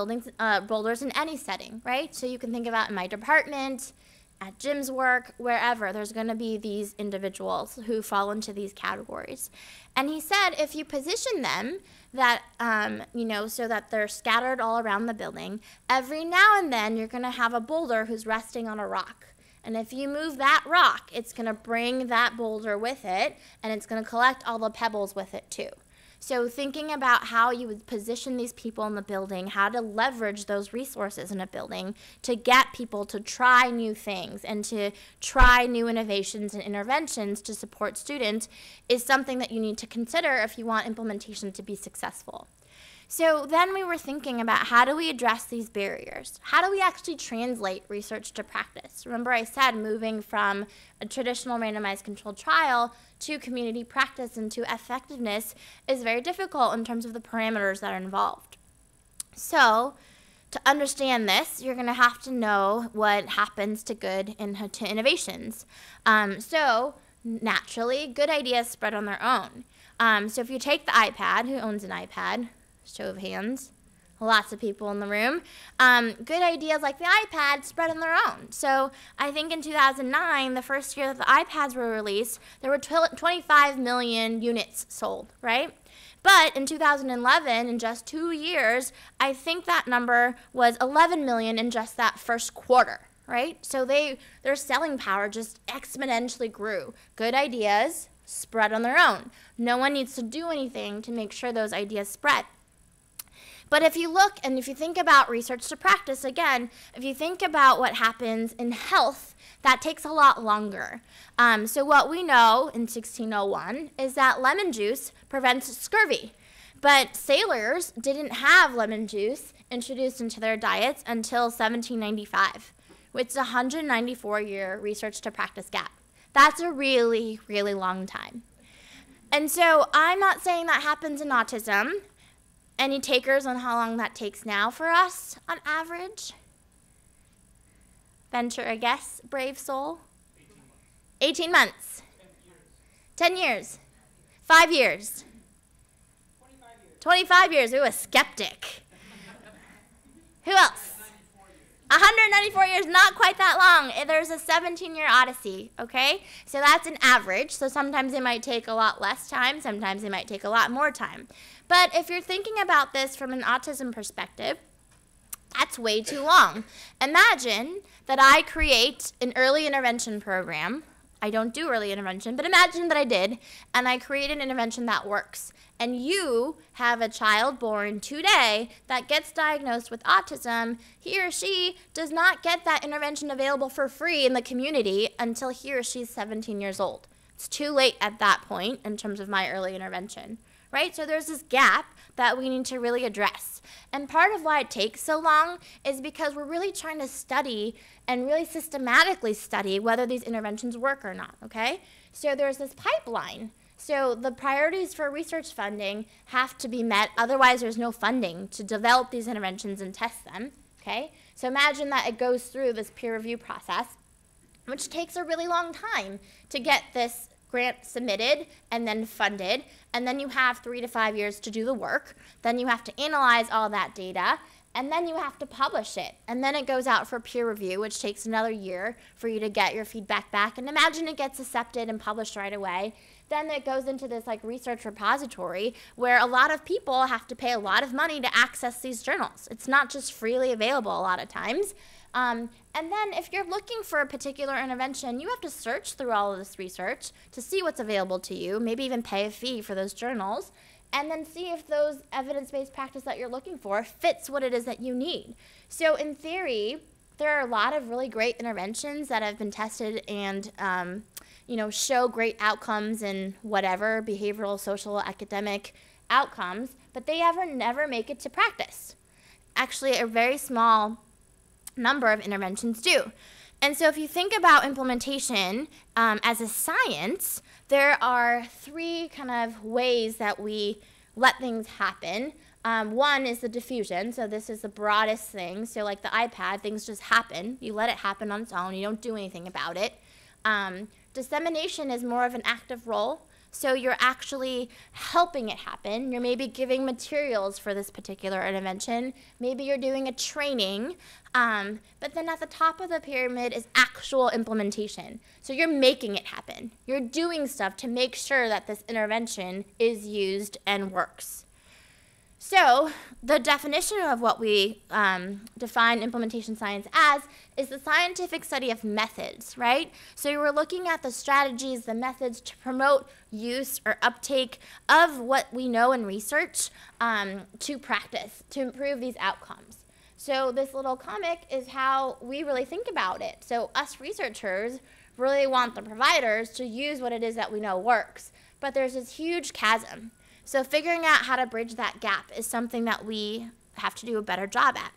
boulders in any setting, right? So you can think about in my department, at Jim's work, wherever, there's going to be these individuals who fall into these categories. And he said if you position them that, so that they're scattered all around the building, every now and then you're going to have a boulder who's resting on a rock. And if you move that rock, it's going to bring that boulder with it, and it's going to collect all the pebbles with it too. So thinking about how you would position these people in the building, how to leverage those resources in a building to get people to try new things and to try new innovations and interventions to support students is something that you need to consider if you want implementation to be successful. So then we were thinking about how do we address these barriers? How do we actually translate research to practice? Remember I said moving from a traditional randomized controlled trial to community practice and to effectiveness is very difficult in terms of the parameters that are involved. So to understand this, you're going to have to know what happens to good and to innovations. So naturally, good ideas spread on their own. So if you take the iPad, who owns an iPad? Show of hands. Lots of people in the room. Good ideas like the iPad spread on their own. So I think in 2009, the first year that the iPads were released, there were 25 million units sold, right? But in 2011, in just 2 years, I think that number was 11 million in just that first quarter, right? So their selling power just exponentially grew. Good ideas spread on their own. No one needs to do anything to make sure those ideas spread. But if you look and if you think about research to practice, again, if you think about what happens in health, that takes a lot longer. So what we know in 1601 is that lemon juice prevents scurvy. But sailors didn't have lemon juice introduced into their diets until 1795, which is a 194-year research to practice gap. That's a really, really long time. And so I'm not saying that happens in autism. Any takers on how long that takes now for us on average? Venture a guess, brave soul? 18 months. 10 years. 5 years. 25 years. Ooh, a skeptic. Who else? 194 years, not quite that long. There's a 17-year odyssey, okay? So that's an average. So sometimes it might take a lot less time. Sometimes it might take a lot more time. But if you're thinking about this from an autism perspective, that's way too long. Imagine that I create an early intervention program. I don't do early intervention, but imagine that I did, and I create an intervention that works. And you have a child born today that gets diagnosed with autism. He or she does not get that intervention available for free in the community until he or she's 17 years old. It's too late at that point in terms of my early intervention, right? So there's this gap that we need to really address. And part of why it takes so long is because we're really trying to study and really systematically study whether these interventions work or not, okay? So there's this pipeline. So the priorities for research funding have to be met, otherwise there's no funding to develop these interventions and test them, okay? So imagine that it goes through this peer review process, which takes a really long time to get this grant submitted and then funded, and then you have 3 to 5 years to do the work. Then you have to analyze all that data, and then you have to publish it. And then it goes out for peer review, which takes another year for you to get your feedback back. And imagine it gets accepted and published right away. Then it goes into this like research repository where a lot of people have to pay a lot of money to access these journals. It's not just freely available a lot of times. And then if you're looking for a particular intervention, you have to search through all of this research to see what's available to you, maybe even pay a fee for those journals, and then see if those evidence-based practice that you're looking for fits what it is that you need. So in theory, there are a lot of really great interventions that have been tested and show great outcomes in whatever, behavioral, social, academic outcomes, but they never make it to practice. Actually, a very small number of interventions do. And so if you think about implementation as a science, there are 3 kind of ways that we let things happen. One is the diffusion, so this is the broadest thing. So like the iPad, things just happen. You let it happen on its own. You don't do anything about it. Dissemination is more of an active role. So you're actually helping it happen. You're maybe giving materials for this particular intervention. Maybe you're doing a training. But then at the top of the pyramid is actual implementation. So you're making it happen. You're doing stuff to make sure that this intervention is used and works. So the definition of what we define implementation science as is the scientific study of methods, right? So we're looking at the strategies, the methods to promote use or uptake of what we know in research to practice, to improve these outcomes. So this little comic is how we really think about it. So us researchers really want the providers to use what it is that we know works. But there's this huge chasm. So figuring out how to bridge that gap is something that we have to do a better job at.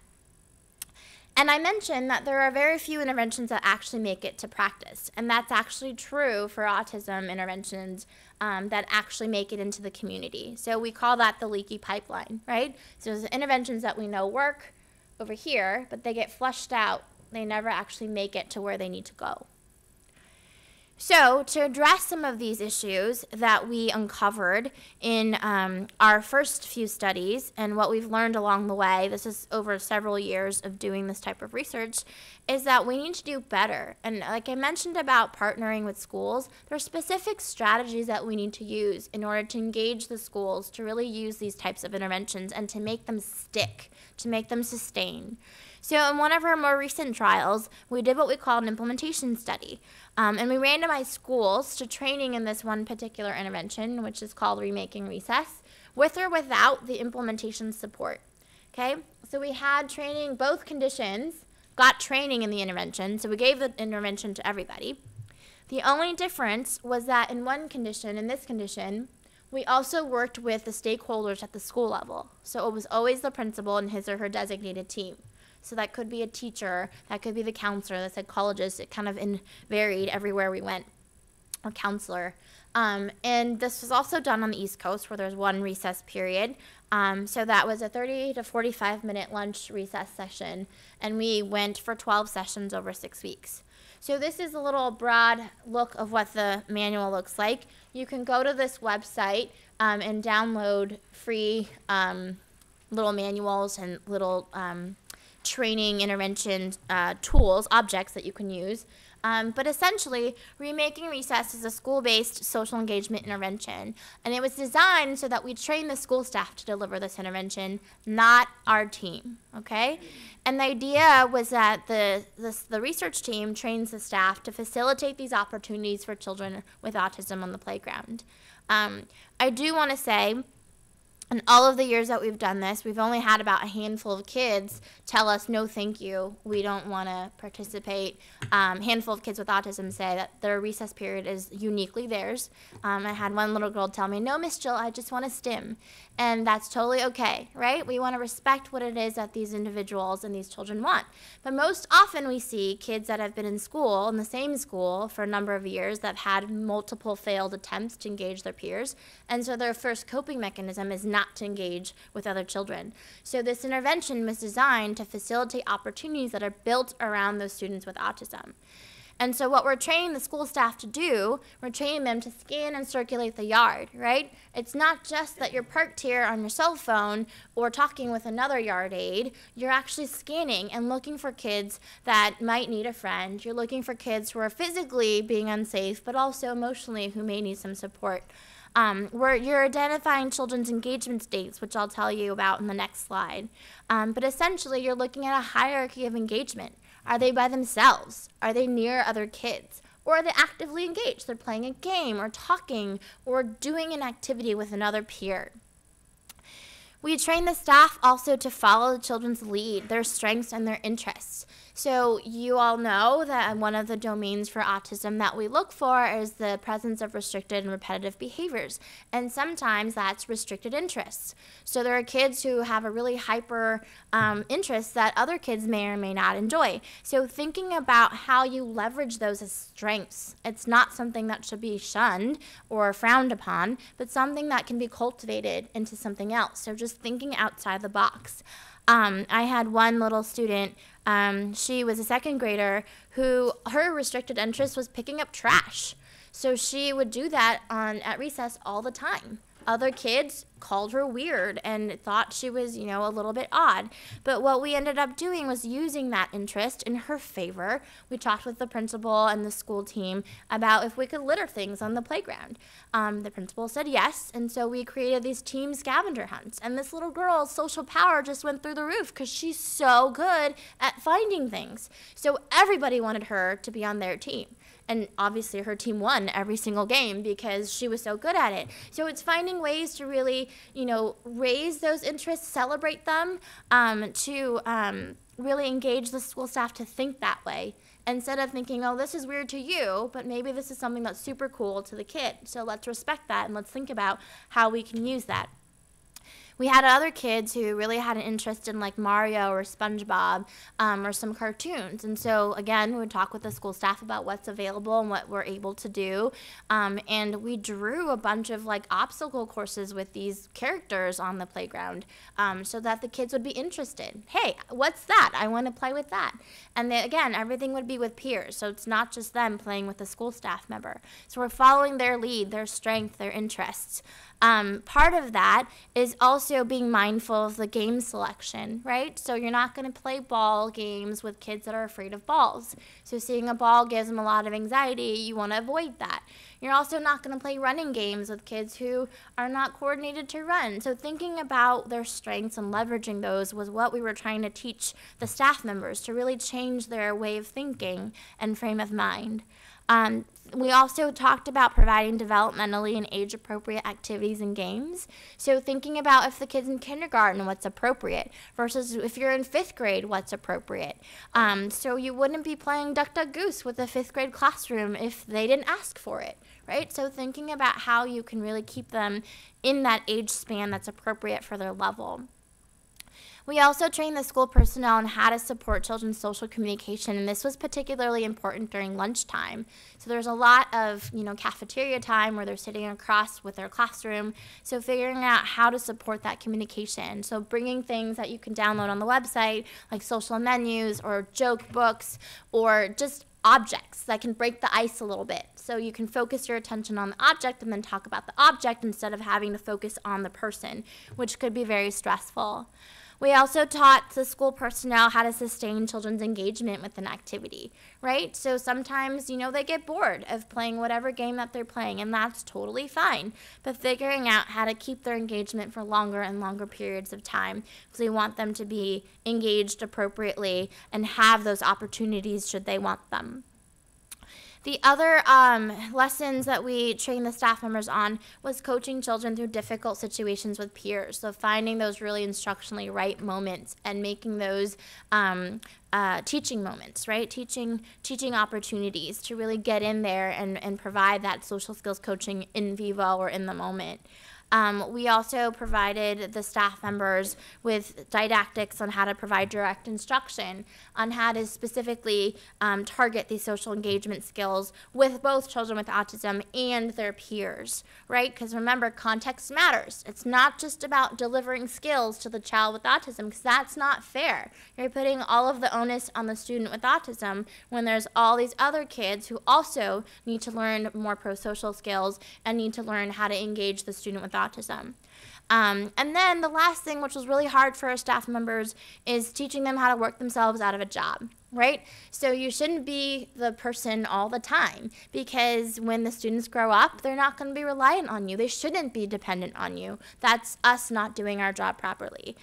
And I mentioned that there are very few interventions that actually make it to practice. And that's actually true for autism interventions that actually make it into the community. So we call that the leaky pipeline, right? So there's interventions that we know work over here, but they get flushed out. They never actually make it to where they need to go. So to address some of these issues that we uncovered in our first few studies and what we've learned along the way, this is over several years of doing this type of research, is that we need to do better. And like I mentioned about partnering with schools, there are specific strategies that we need to use in order to engage the schools to really use these types of interventions and to make them stick, to make them sustain. So in one of our more recent trials, we did what we call an implementation study. And we randomized schools to training in this one particular intervention, which is called Remaking Recess, with or without the implementation support. Okay? So we had training, both conditions got training in the intervention, so we gave the intervention to everybody. The only difference was that in one condition, in this condition, we also worked with the stakeholders at the school level. So it was always the principal and his or her designated team. So that could be a teacher, that could be the counselor, the psychologist. It kind of varied everywhere we went, a counselor. And this was also done on the East Coast where there's one recess period. So that was a 30 to 45-minute lunch recess session, and we went for 12 sessions over 6 weeks. So this is a little broad look of what the manual looks like. You can go to this website and download free little manuals and little training intervention tools, objects that you can use. But essentially, Remaking Recess is a school-based social engagement intervention. And it was designed so that we train the school staff to deliver this intervention, not our team, okay? And the idea was that the research team trains the staff to facilitate these opportunities for children with autism on the playground. I do want to say, in all of the years that we've done this, we've only had about a handful of kids tell us, no, thank you, we don't want to participate. Handful of kids with autism say that their recess period is uniquely theirs. I had one little girl tell me, no, Miss Jill, I just want to stim. And that's totally okay, right? We want to respect what it is that these individuals and these children want. But most often we see kids that have been in school, in the same school for a number of years, that have had multiple failed attempts to engage their peers. And so their first coping mechanism is not to engage with other children. So this intervention was designed to facilitate opportunities that are built around those students with autism. And so what we're training the school staff to do, we're training them to scan and circulate the yard, right? It's not just that you're parked here on your cell phone or talking with another yard aide. You're actually scanning and looking for kids that might need a friend. You're looking for kids who are physically being unsafe, but also emotionally who may need some support. Where you're identifying children's engagement states, which I'll tell you about in the next slide. But essentially, you're looking at a hierarchy of engagement. Are they by themselves? Are they near other kids? Or are they actively engaged? They're playing a game or talking or doing an activity with another peer. We train the staff also to follow the children's lead, their strengths and their interests. So you all know that one of the domains for autism that we look for is the presence of restricted and repetitive behaviors. And sometimes that's restricted interests. So there are kids who have a really hyper interest that other kids may or may not enjoy. So thinking about how you leverage those as strengths. It's not something that should be shunned or frowned upon, but something that can be cultivated into something else. So just thinking outside the box. I had one little student, she was a second grader, who her restricted interest was picking up trash. So she would do that at recess all the time. Other kids called her weird and thought she was, a little bit odd. But what we ended up doing was using that interest in her favor. We talked with the principal and the school team about if we could litter things on the playground. The principal said yes, and so we created these team scavenger hunts. And this little girl's social power just went through the roof because she's so good at finding things. So everybody wanted her to be on their team. And obviously her team won every single game because she was so good at it. So it's finding ways to really, raise those interests, celebrate them, to really engage the school staff to think that way instead of thinking, oh, this is weird to you, but maybe this is something that's super cool to the kid. So let's respect that and let's think about how we can use that. We had other kids who really had an interest in like Mario or SpongeBob or some cartoons. And so, again, we would talk with the school staff about what's available and what we're able to do. And we drew a bunch of like obstacle courses with these characters on the playground so that the kids would be interested. Hey, what's that? I want to play with that. And then, again, everything would be with peers. So it's not just them playing with a school staff member. So we're following their lead, their strength, their interests. Part of that is also being mindful of the game selection, right? So you're not going to play ball games with kids that are afraid of balls. So seeing a ball gives them a lot of anxiety. You want to avoid that. You're also not going to play running games with kids who are not coordinated to run. So thinking about their strengths and leveraging those was what we were trying to teach the staff members to really change their way of thinking and frame of mind. We also talked about providing developmentally and age-appropriate activities and games. So thinking about if the kid's in kindergarten, what's appropriate, versus if you're in 5th grade, what's appropriate. So you wouldn't be playing Duck, Duck, Goose with a 5th grade classroom if they didn't ask for it, right? So thinking about how you can really keep them in that age span that's appropriate for their level. We also trained the school personnel on how to support children's social communication, and this was particularly important during lunchtime. So there's a lot of, cafeteria time where they're sitting across with their classroom, so figuring out how to support that communication. So bringing things that you can download on the website, like social menus or joke books, or just objects that can break the ice a little bit. So you can focus your attention on the object and then talk about the object instead of having to focus on the person, which could be very stressful. We also taught the school personnel how to sustain children's engagement with an activity, right? So sometimes, they get bored of playing whatever game that they're playing, and that's totally fine. But figuring out how to keep their engagement for longer and longer periods of time, because we want them to be engaged appropriately and have those opportunities should they want them. The other lessons that we trained the staff members on was coaching children through difficult situations with peers. So finding those really instructionally right moments and making those teaching moments, right? Teaching opportunities to really get in there and provide that social skills coaching in vivo or in the moment. We also provided the staff members with didactics on how to provide direct instruction, on how to specifically target these social engagement skills with both children with autism and their peers, right? Because remember, context matters. It's not just about delivering skills to the child with autism, because that's not fair. You're putting all of the onus on the student with autism when there's all these other kids who also need to learn more pro-social skills and need to learn how to engage the student with autism. And then the last thing, which was really hard for our staff members, is teaching them how to work themselves out of a job, right? So you shouldn't be the person all the time, because when the students grow up, they're not going to be reliant on you. They shouldn't be dependent on you. That's us not doing our job properly.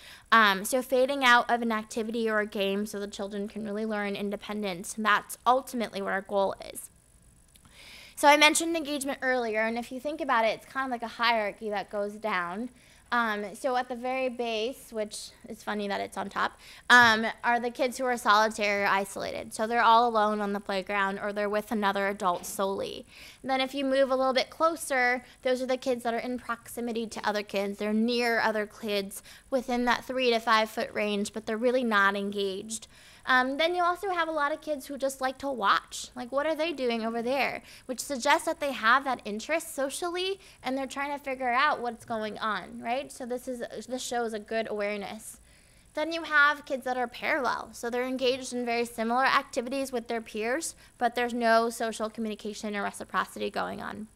So fading out of an activity or a game so the children can really learn independence, that's ultimately what our goal is. So I mentioned engagement earlier, and if you think about it, it's kind of like a hierarchy that goes down. So at the very base, which is funny that it's on top, are the kids who are solitary or isolated. So they're all alone on the playground, or they're with another adult solely. And then if you move a little bit closer, those are the kids that are in proximity to other kids. They're near other kids within that 3 to 5 foot range, but they're really not engaged. Then you also have a lot of kids who just like to watch. Like, what are they doing over there? Which suggests that they have that interest socially, and they're trying to figure out what's going on, right? So this shows a good awareness. Then you have kids that are parallel. So they're engaged in very similar activities with their peers, but there's no social communication or reciprocity going on.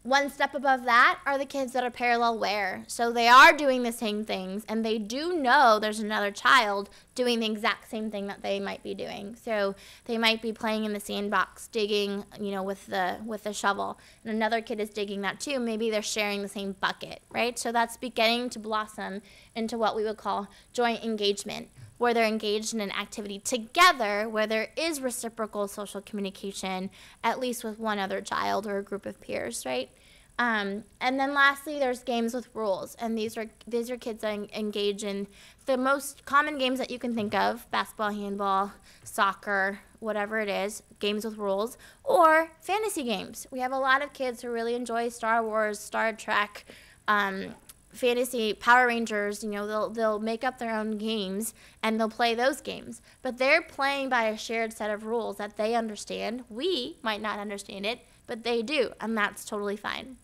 One step above that are the kids that are parallel where. So they are doing the same things, and they do know there's another child doing the exact same thing that they might be doing. So they might be playing in the sandbox, digging, with the shovel, and another kid is digging that too. Maybe they're sharing the same bucket, right? So that's beginning to blossom into what we would call joint engagement, where they're engaged in an activity together, where there is reciprocal social communication, at least with one other child or a group of peers, right? And then lastly, there's games with rules, and these are kids that engage in the most common games that you can think of: basketball, handball, soccer, whatever it is, games with rules, or fantasy games. We have a lot of kids who really enjoy Star Wars, Star Trek, fantasy, Power Rangers. You know, they'll make up their own games and they'll play those games, but they're playing by a shared set of rules that they understand. We might not understand it, but they do, and that's totally fine.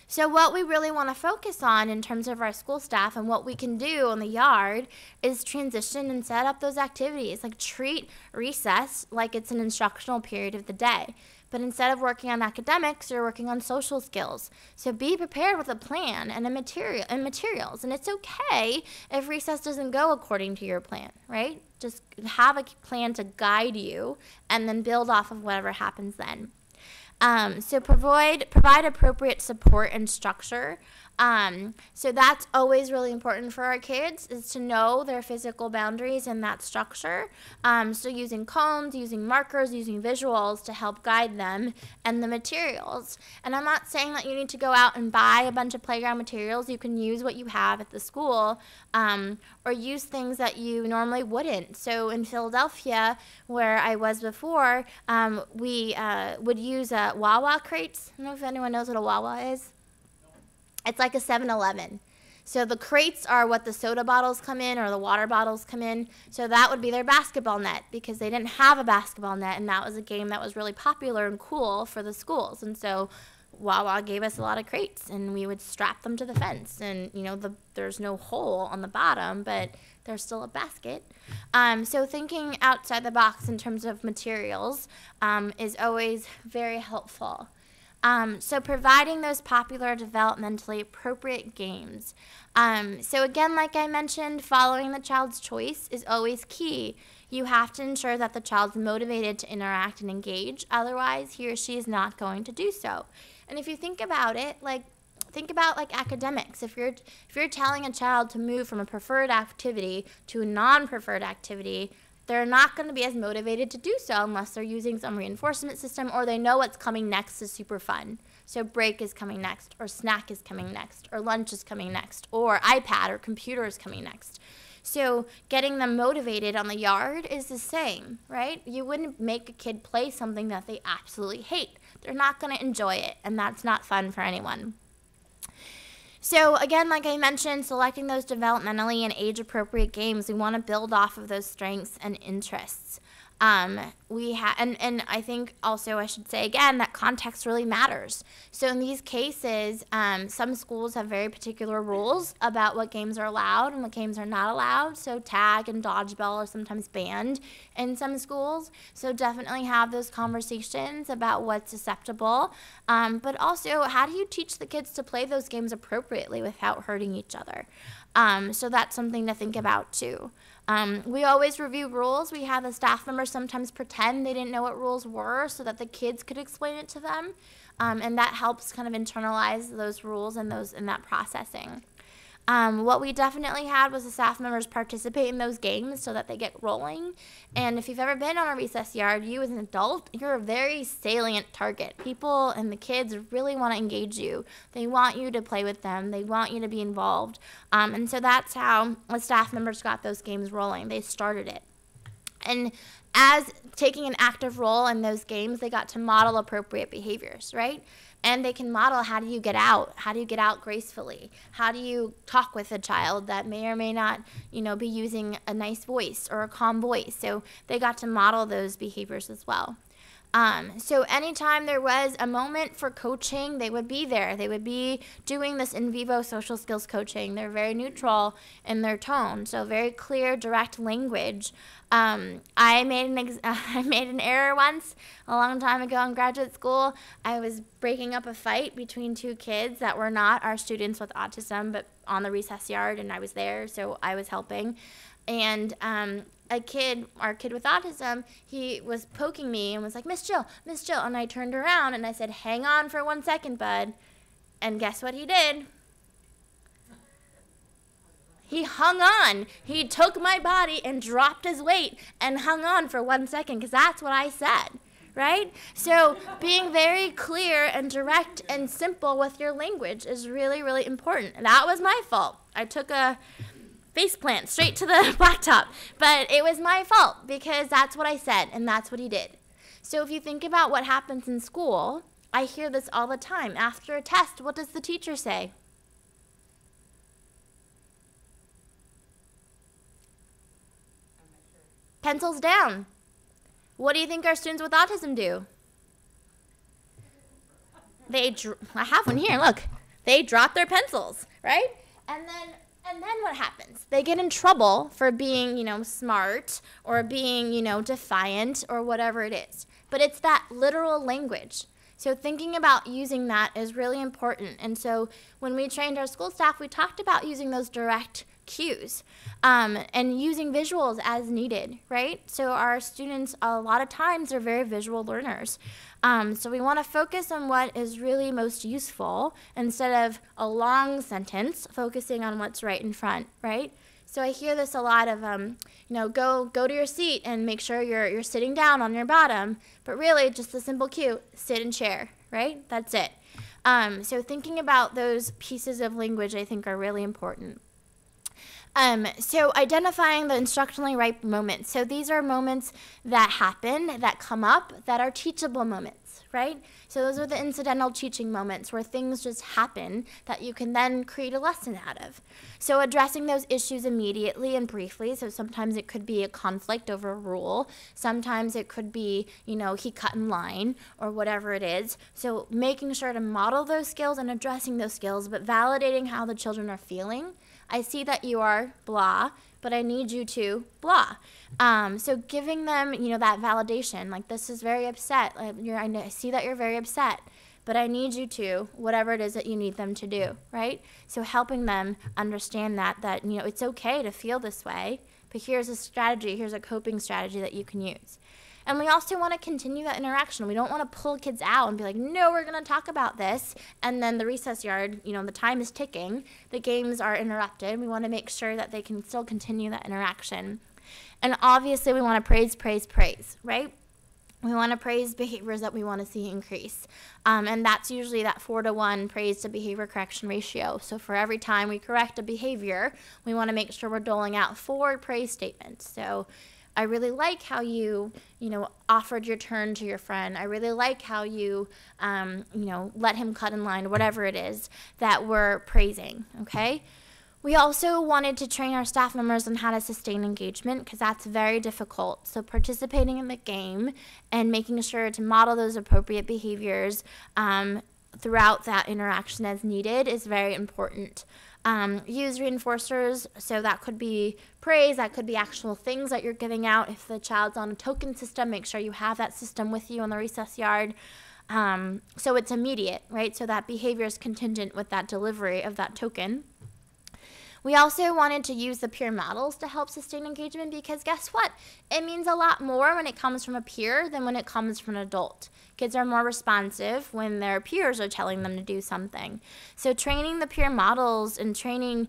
So what we really want to focus on in terms of our school staff and what we can do in the yard is transition and set up those activities. Like, treat recess like it's an instructional period of the day. But instead of working on academics, you're working on social skills. So be prepared with a plan and materials. And it's okay if recess doesn't go according to your plan, right? Just have a plan to guide you and then build off of whatever happens then. So provide appropriate support and structure. So that's always really important for our kids, is to know their physical boundaries and that structure. So using cones, using markers, using visuals to help guide them, and the materials. And I'm not saying that you need to go out and buy a bunch of playground materials. You can use what you have at the school, or use things that you normally wouldn't. So in Philadelphia, where I was before, we would use Wawa crates. I don't know if anyone knows what a Wawa is. It's like a 7-Eleven. So the crates are what the soda bottles come in or the water bottles come in. So that would be their basketball net, because they didn't have a basketball net, and that was a game that was really popular and cool for the schools. And so Wawa gave us a lot of crates, and we would strap them to the fence. And, you know, there's no hole on the bottom, but there's still a basket. So thinking outside the box in terms of materials is always very helpful. So providing those popular, developmentally appropriate games. So again, like I mentioned, following the child's choice is always key. You have to ensure that the child's motivated to interact and engage. Otherwise, he or she is not going to do so. And if you think about it, think about academics. If you're telling a child to move from a preferred activity to a non-preferred activity, they're not going to be as motivated to do so unless they're using some reinforcement system, or they know what's coming next is super fun. So break is coming next, or snack is coming next, or lunch is coming next, or iPad or computer is coming next. So getting them motivated on the yard is the same, right? You wouldn't make a kid play something that they absolutely hate. They're not going to enjoy it, and that's not fun for anyone. So again, like I mentioned, selecting those developmentally and age-appropriate games, we want to build off of those strengths and interests. And I think also I should say again that context really matters. So in these cases, some schools have very particular rules about what games are allowed and what games are not allowed. So tag and dodgeball are sometimes banned in some schools. So definitely have those conversations about what's acceptable. But also, how do you teach the kids to play those games appropriately without hurting each other? So that's something to think about too. We always review rules. We have the staff members sometimes pretend they didn't know what rules were so that the kids could explain it to them. And that helps kind of internalize those rules and that processing. What we definitely had was the staff members participate in those games so that they get rolling. And if you've ever been on a recess yard, you as an adult, you're a very salient target. People and the kids really want to engage you. They want you to play with them. They want you to be involved. And so that's how the staff members got those games rolling. They started it. And as taking an active role in those games, they got to model appropriate behaviors, right? And they can model, how do you get out? How do you get out gracefully? How do you talk with a child that may or may not, be using a nice voice or a calm voice? So they got to model those behaviors as well. So anytime there was a moment for coaching, they would be there. They would be doing this in vivo social skills coaching. They're very neutral in their tone, so very clear, direct language. I made an error once a long time ago in graduate school. I was breaking up a fight between two kids that were not our students with autism, but on the recess yard, and I was there, so I was helping. And our kid with autism, he was poking me and was like, Miss Jill, and I turned around and I said, hang on for 1 second, bud. And guess what he did? He hung on. He took my body and dropped his weight and hung on for 1 second, because that's what I said, right? So being very clear and direct and simple with your language is really, really important. That was my fault. I took a faceplant straight to the blacktop, but it was my fault because that's what I said and that's what he did. So if you think about what happens in school, I hear this all the time. After a test, what does the teacher say? Pencils down. What do you think our students with autism do? I have one here, look. They drop their pencils, right? And then what happens? They get in trouble for being, smart or being, defiant or whatever it is. But it's that literal language. So thinking about using that is really important. And so when we trained our school staff, we talked about using those direct cues and using visuals as needed, right? So our students, a lot of times, are very visual learners. So we want to focus on what is really most useful instead of a long sentence, focusing on what's right in front, right? So I hear this a lot of, go to your seat and make sure you're sitting down on your bottom. But really, just a simple cue, sit in chair, right? That's it. So thinking about those pieces of language, I think, are really important. So identifying the instructionally ripe moments. So these are moments that happen, that come up, that are teachable moments, right? So those are the incidental teaching moments where things just happen that you can then create a lesson out of. So addressing those issues immediately and briefly. So sometimes it could be a conflict over a rule. Sometimes it could be, he cut in line or whatever it is. So making sure to model those skills and addressing those skills, but validating how the children are feeling. I see that you are blah, but I need you to blah. So giving them, that validation, like this is very upset. I see that you're very upset, but I need you to, whatever it is that you need them to do, right? So helping them understand that it's okay to feel this way, but here's a strategy, here's a coping strategy that you can use. And we also want to continue that interaction. We don't want to pull kids out and be like, no, we're going to talk about this. And then the recess yard, the time is ticking. The games are interrupted. We want to make sure that they can still continue that interaction. And obviously, we want to praise, praise, praise, right? We want to praise behaviors that we want to see increase. And that's usually that 4-to-1 praise to behavior correction ratio. So for every time we correct a behavior, we want to make sure we're doling out 4 praise statements. So I really like how you, offered your turn to your friend. I really like how you, let him cut in line, whatever it is that we're praising, okay? We also wanted to train our staff members on how to sustain engagement because that's very difficult. So participating in the game and making sure to model those appropriate behaviors throughout that interaction as needed is very important. Use reinforcers, so that could be praise, that could be actual things that you're giving out. If the child's on a token system, make sure you have that system with you in the recess yard. So it's immediate, right? So that behavior is contingent with that delivery of that token. We also wanted to use the peer models to help sustain engagement because guess what? It means a lot more when it comes from a peer than when it comes from an adult. Kids are more responsive when their peers are telling them to do something. So training the peer models and training,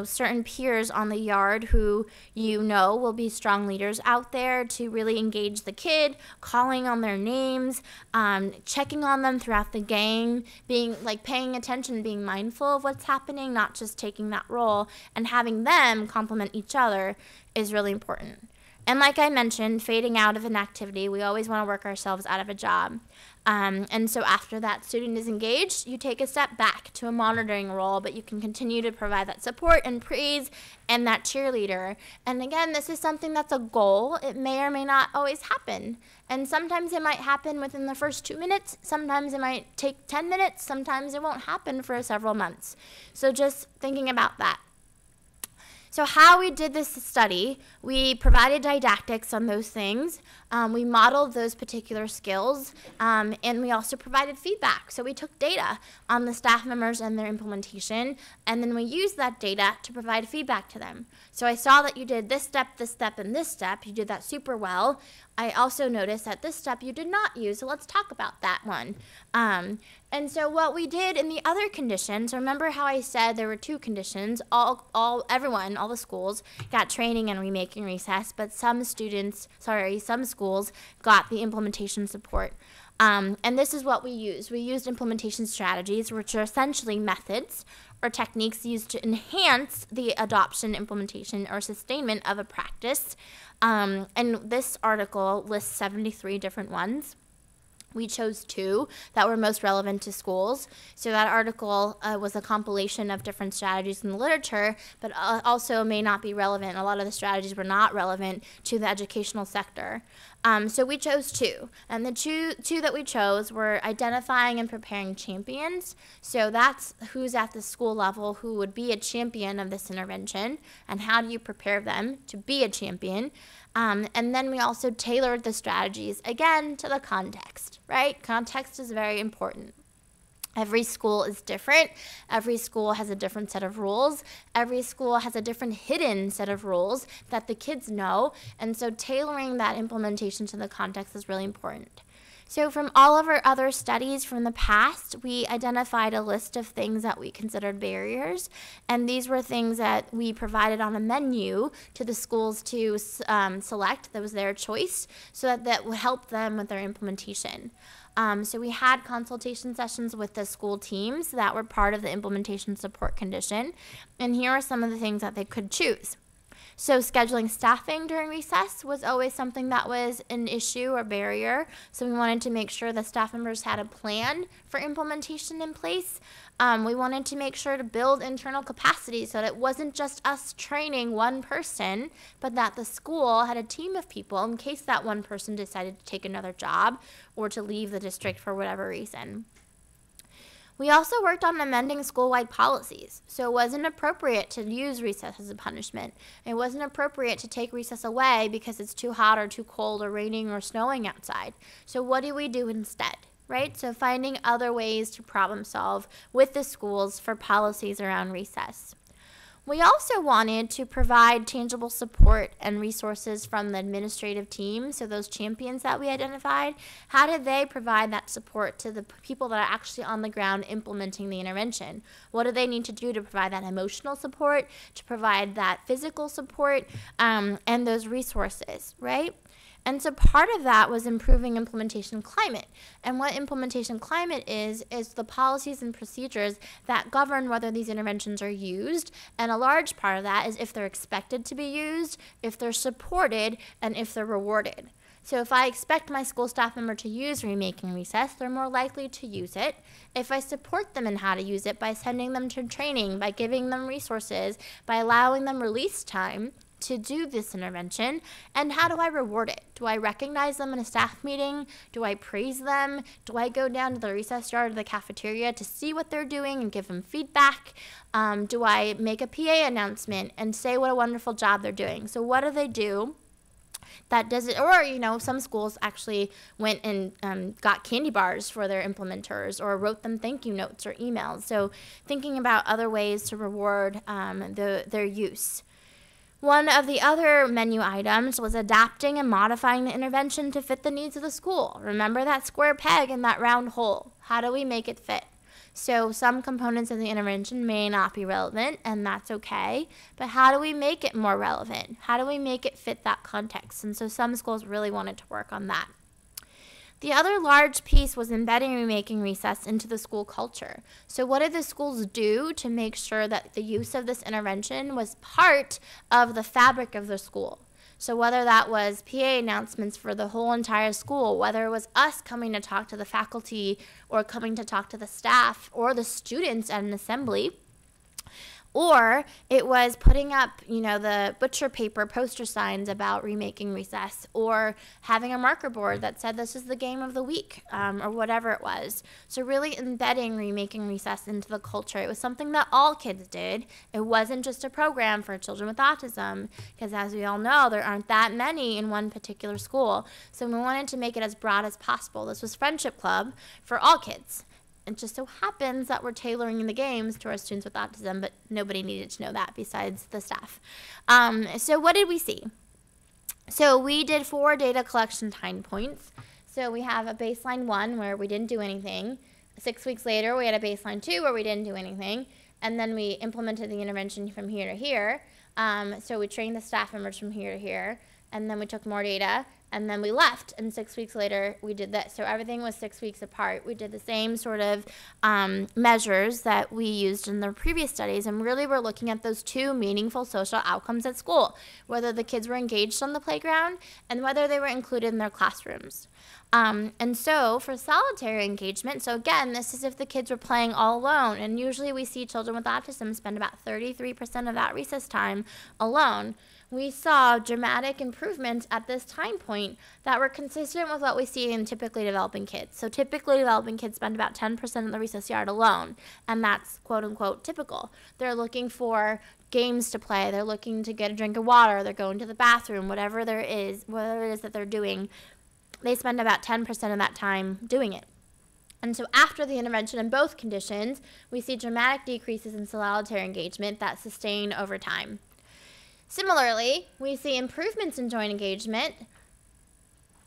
certain peers on the yard who will be strong leaders out there to really engage the kid, calling on their names, checking on them throughout the game, paying attention, being mindful of what's happening, not just taking that role, and having them complement each other is really important. And like I mentioned, fading out of an activity, we always want to work ourselves out of a job. And so after that student is engaged, you take a step back to a monitoring role, but you can continue to provide that support and praise and that cheerleader. And again, this is something that's a goal. It may or may not always happen. And sometimes it might happen within the first 2 minutes. Sometimes it might take 10 minutes. Sometimes it won't happen for several months. So just thinking about that. So how we did this study, we provided didactics on those things. We modeled those particular skills, and we also provided feedback. So we took data on the staff members and their implementation, and then we used that data to provide feedback to them. So I saw that you did this step, and this step. You did that super well. I also noticed that this step you did not use, so let's talk about that one. And so what we did in the other conditions, remember how I said there were 2 conditions, all the schools got training in Remaking Recess, but some schools schools got the implementation support. And this is what we used. We used implementation strategies, which are essentially methods or techniques used to enhance the adoption, implementation, or sustainment of a practice. And this article lists 73 different ones. We chose 2 that were most relevant to schools. So that article was a compilation of different strategies in the literature, but also may not be relevant. A lot of the strategies were not relevant to the educational sector. So we chose 2. And the two that we chose were identifying and preparing champions. So that's who's at the school level who would be a champion of this intervention, and how do you prepare them to be a champion. And then we also tailored the strategies, again, to the context, right? Context is very important. Every school is different. Every school has a different set of rules. Every school has a different hidden set of rules that the kids know. And so tailoring that implementation to the context is really important. So from all of our other studies from the past, we identified a list of things that we considered barriers. And these were things that we provided on a menu to the schools to select. That was their choice, so that would help them with their implementation. So we had consultation sessions with the school teams that were part of the implementation support condition. And here are some of the things that they could choose. So scheduling staffing during recess was always something that was an issue or barrier. So we wanted to make sure the staff members had a plan for implementation in place. We wanted to make sure to build internal capacity so that it wasn't just us training one person, but that the school had a team of people in case that one person decided to take another job or to leave the district for whatever reason. We also worked on amending school-wide policies. So it wasn't appropriate to use recess as a punishment. It wasn't appropriate to take recess away because it's too hot or too cold or raining or snowing outside. So what do we do instead, right? So finding other ways to problem solve with the schools for policies around recess. We also wanted to provide tangible support and resources from the administrative team, so those champions that we identified. How did they provide that support to the people that are actually on the ground implementing the intervention? What do they need to do to provide that emotional support, to provide that physical support, and those resources, right? And so part of that was improving implementation climate. And what implementation climate is the policies and procedures that govern whether these interventions are used. And a large part of that is if they're expected to be used, if they're supported, and if they're rewarded. So if I expect my school staff member to use Remaking Recess, they're more likely to use it. If I support them in how to use it by sending them to training, by giving them resources, by allowing them release time to do this intervention, and how do I reward it? Do I recognize them in a staff meeting? Do I praise them? Do I go down to the recess yard or the cafeteria to see what they're doing and give them feedback? Do I make a PA announcement and say what a wonderful job they're doing? So what do they do that does it? Or, you know, some schools actually went and got candy bars for their implementers or wrote them thank you notes or emails. So thinking about other ways to reward their use. One of the other menu items was adapting and modifying the intervention to fit the needs of the school. Remember that square peg in that round hole. How do we make it fit? So some components of the intervention may not be relevant, and that's okay. But how do we make it more relevant? How do we make it fit that context? And so some schools really wanted to work on that. The other large piece was embedding Remaking Recess into the school culture. So what did the schools do to make sure that the use of this intervention was part of the fabric of the school? So whether that was PA announcements for the whole entire school, whether it was us coming to talk to the faculty or coming to talk to the staff or the students at an assembly, or it was putting up, you know, the butcher paper poster signs about Remaking Recess, or having a marker board that said this is the game of the week, or whatever it was. So really embedding Remaking Recess into the culture. It was something that all kids did. It wasn't just a program for children with autism, because as we all know, there aren't that many in one particular school. So we wanted to make it as broad as possible. This was Friendship Club for all kids. It just so happens that we're tailoring the games to our students with autism, but nobody needed to know that besides the staff. So what did we see? So we did 4 data collection time points. So we have a baseline 1 where we didn't do anything. 6 weeks later, we had a baseline 2 where we didn't do anything. And then we implemented the intervention from here to here. So we trained the staff members from here to here. and then we took more data, and then we left, and 6 weeks later we did this. So everything was 6 weeks apart. We did the same sort of measures that we used in the previous studies, and really we're looking at those two meaningful social outcomes at school, whether the kids were engaged on the playground and whether they were included in their classrooms. And so for solitary engagement, so again, this is if the kids were playing all alone, and usually we see children with autism spend about 33% of that recess time alone. We saw dramatic improvements at this time point that were consistent with what we see in typically developing kids. So typically developing kids spend about 10% of the recess yard alone, and that's quote unquote typical. They're looking for games to play, they're looking to get a drink of water, they're going to the bathroom, whatever it is that they're doing, they spend about 10% of that time doing it. And so after the intervention in both conditions, we see dramatic decreases in solitary engagement that sustain over time. Similarly, we see improvements in joint engagement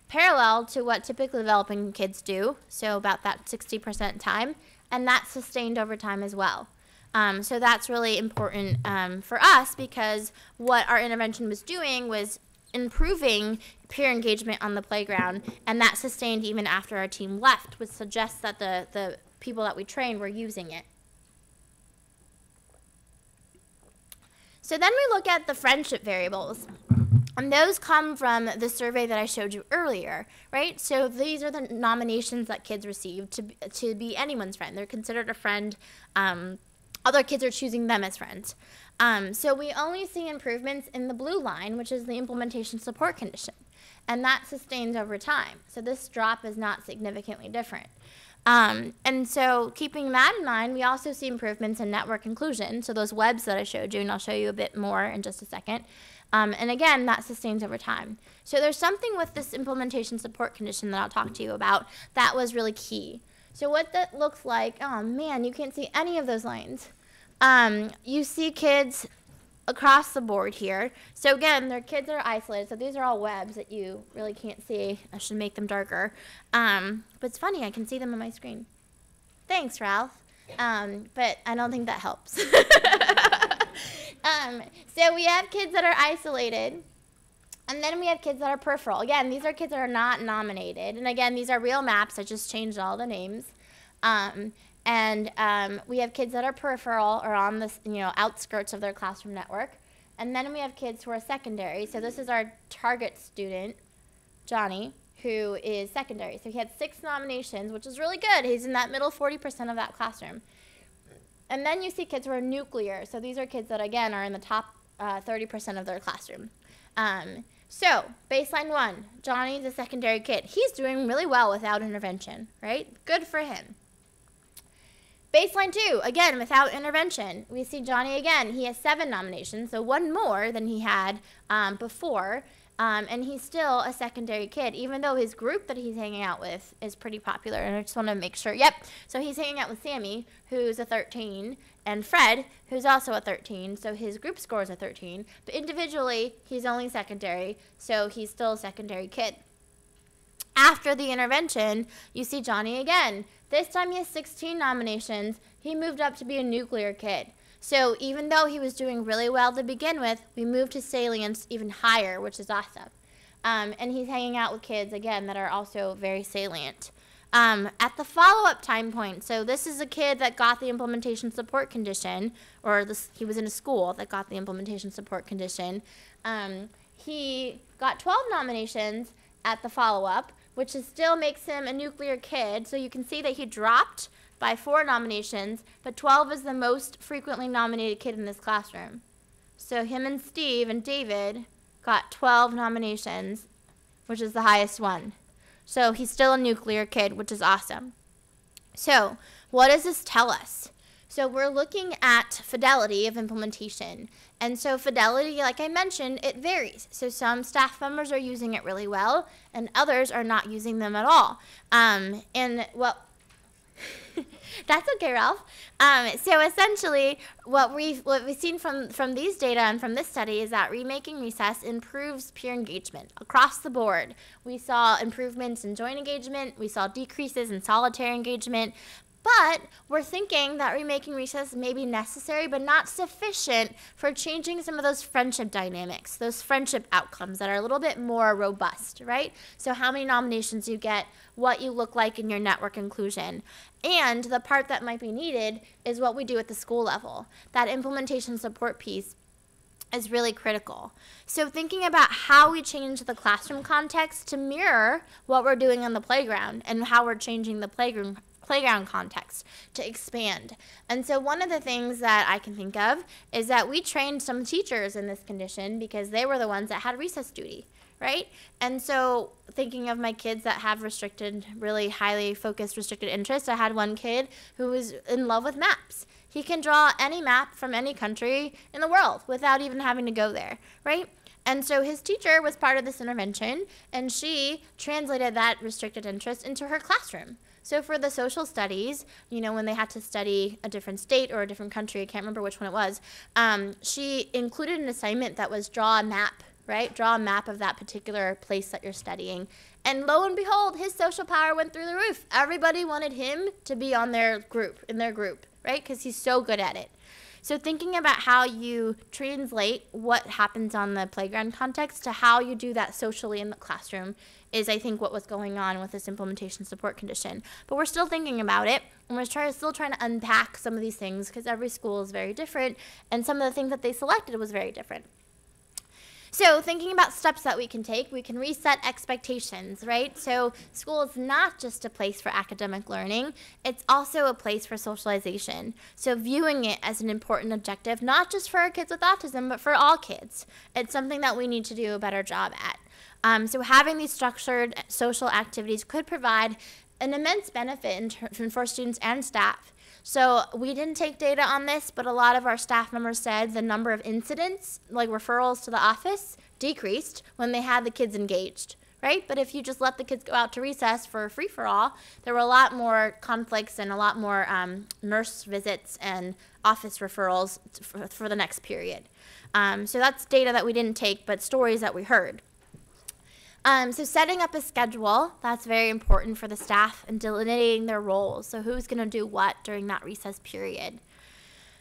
parallel to what typically developing kids do, so about that 60% time, and that's sustained over time as well. So that's really important for us, because what our intervention was doing was improving peer engagement on the playground, and that sustained even after our team left, which suggests that the people that we trained were using it. So then we look at the friendship variables, and those come from the survey that I showed you earlier, right? So these are the nominations that kids receive to be anyone's friend. They're considered a friend. Other kids are choosing them as friends. So we only see improvements in the blue line, which is the implementation support condition, and that sustains over time. So this drop is not significantly different. And so keeping that in mind, we also see improvements in network inclusion. So those webs that I showed you, and I'll show you a bit more in just a second. And again, that sustains over time. So there's something with this implementation support condition that I'll talk to you about that was really key. So what that looks like, oh man, you can't see any of those lines. You see kids across the board here. So again, they're kids that are isolated. So these are all webs that you really can't see. I should make them darker. But it's funny, I can see them on my screen. Thanks, Ralph. But I don't think that helps. So we have kids that are isolated. And then we have kids that are peripheral. Again, these are kids that are not nominated. And again, these are real maps. I just changed all the names. We have kids that are peripheral or on the outskirts of their classroom network. And then we have kids who are secondary. So this is our target student, Johnny, who is secondary. So he had 6 nominations, which is really good. He's in that middle 40% of that classroom. And then you see kids who are nuclear. So these are kids that, again, are in the top 30% of their classroom. So baseline 1, Johnny's a secondary kid. He's doing really well without intervention, right? Good for him. Baseline 2, again, without intervention. We see Johnny again. He has 7 nominations, so 1 more than he had before. And he's still a secondary kid, even though his group that he's hanging out with is pretty popular. And I just want to make sure. Yep. So he's hanging out with Sammy, who's a 13, and Fred, who's also a 13. So his group score is a 13. But individually, he's only secondary, so he's still a secondary kid. After the intervention, you see Johnny again. This time he has 16 nominations. He moved up to be a nuclear kid. So even though he was doing really well to begin with, we moved his salience even higher, which is awesome. And he's hanging out with kids, again, that are also very salient. At the follow-up time point, so this is a kid that got the implementation support condition, or he was in a school that got the implementation support condition. He got 12 nominations at the follow-up, which still makes him a nuclear kid. So you can see that he dropped by 4 nominations, but 12 is the most frequently nominated kid in this classroom. So him and Steve and David got 12 nominations, which is the highest one. So he's still a nuclear kid, which is awesome. So what does this tell us? So we're looking at fidelity of implementation. And so fidelity, like I mentioned, it varies. So some staff members are using it really well, and others are not using them at all. That's okay, Ralph. So essentially, what we've seen from these data and from this study is that Remaking Recess improves peer engagement across the board. We saw improvements in joint engagement. We saw decreases in solitary engagement. But we're thinking that Remaking Recess may be necessary but not sufficient for changing some of those friendship dynamics, those friendship outcomes that are a little bit more robust, right? So how many nominations you get, what you look like in your network inclusion. And the part that might be needed is what we do at the school level. That implementation support piece is really critical. So thinking about how we change the classroom context to mirror what we're doing on the playground and how we're changing the playground context to expand. And so one of the things that I can think of is that we trained some teachers in this condition because they were the ones that had recess duty, right? And so thinking of my kids that have restricted, really highly focused restricted interests, I had one kid who was in love with maps. He can draw any map from any country in the world without even having to go there, right? And so his teacher was part of this intervention, and she translated that restricted interest into her classroom. So for the social studies, you know, when they had to study a different state or a different country, I can't remember which one it was, she included an assignment that was draw a map, right? Draw a map of that particular place that you're studying. And lo and behold, his social power went through the roof. Everybody wanted him to be on their group, in their group, right? Because he's so good at it. So thinking about how you translate what happens on the playground context to how you do that socially in the classroom is, I think, what was going on with this implementation support condition. But we're still thinking about it, and we're still trying to unpack some of these things because every school is very different, and some of the things that they selected was very different. So thinking about steps that we can reset expectations, right? So school is not just a place for academic learning, it's also a place for socialization. So viewing it as an important objective, not just for our kids with autism, but for all kids. It's something that we need to do a better job at. So having these structured social activities could provide an immense benefit for students and staff. So we didn't take data on this, but a lot of our staff members said the number of incidents, like referrals to the office, decreased when they had the kids engaged, right? But if you just let the kids go out to recess for a free-for-all, there were a lot more conflicts and a lot more nurse visits and office referrals for the next period. So that's data that we didn't take, but stories that we heard. So setting up a schedule, that's very important for the staff, and delineating their roles. So who's going to do what during that recess period.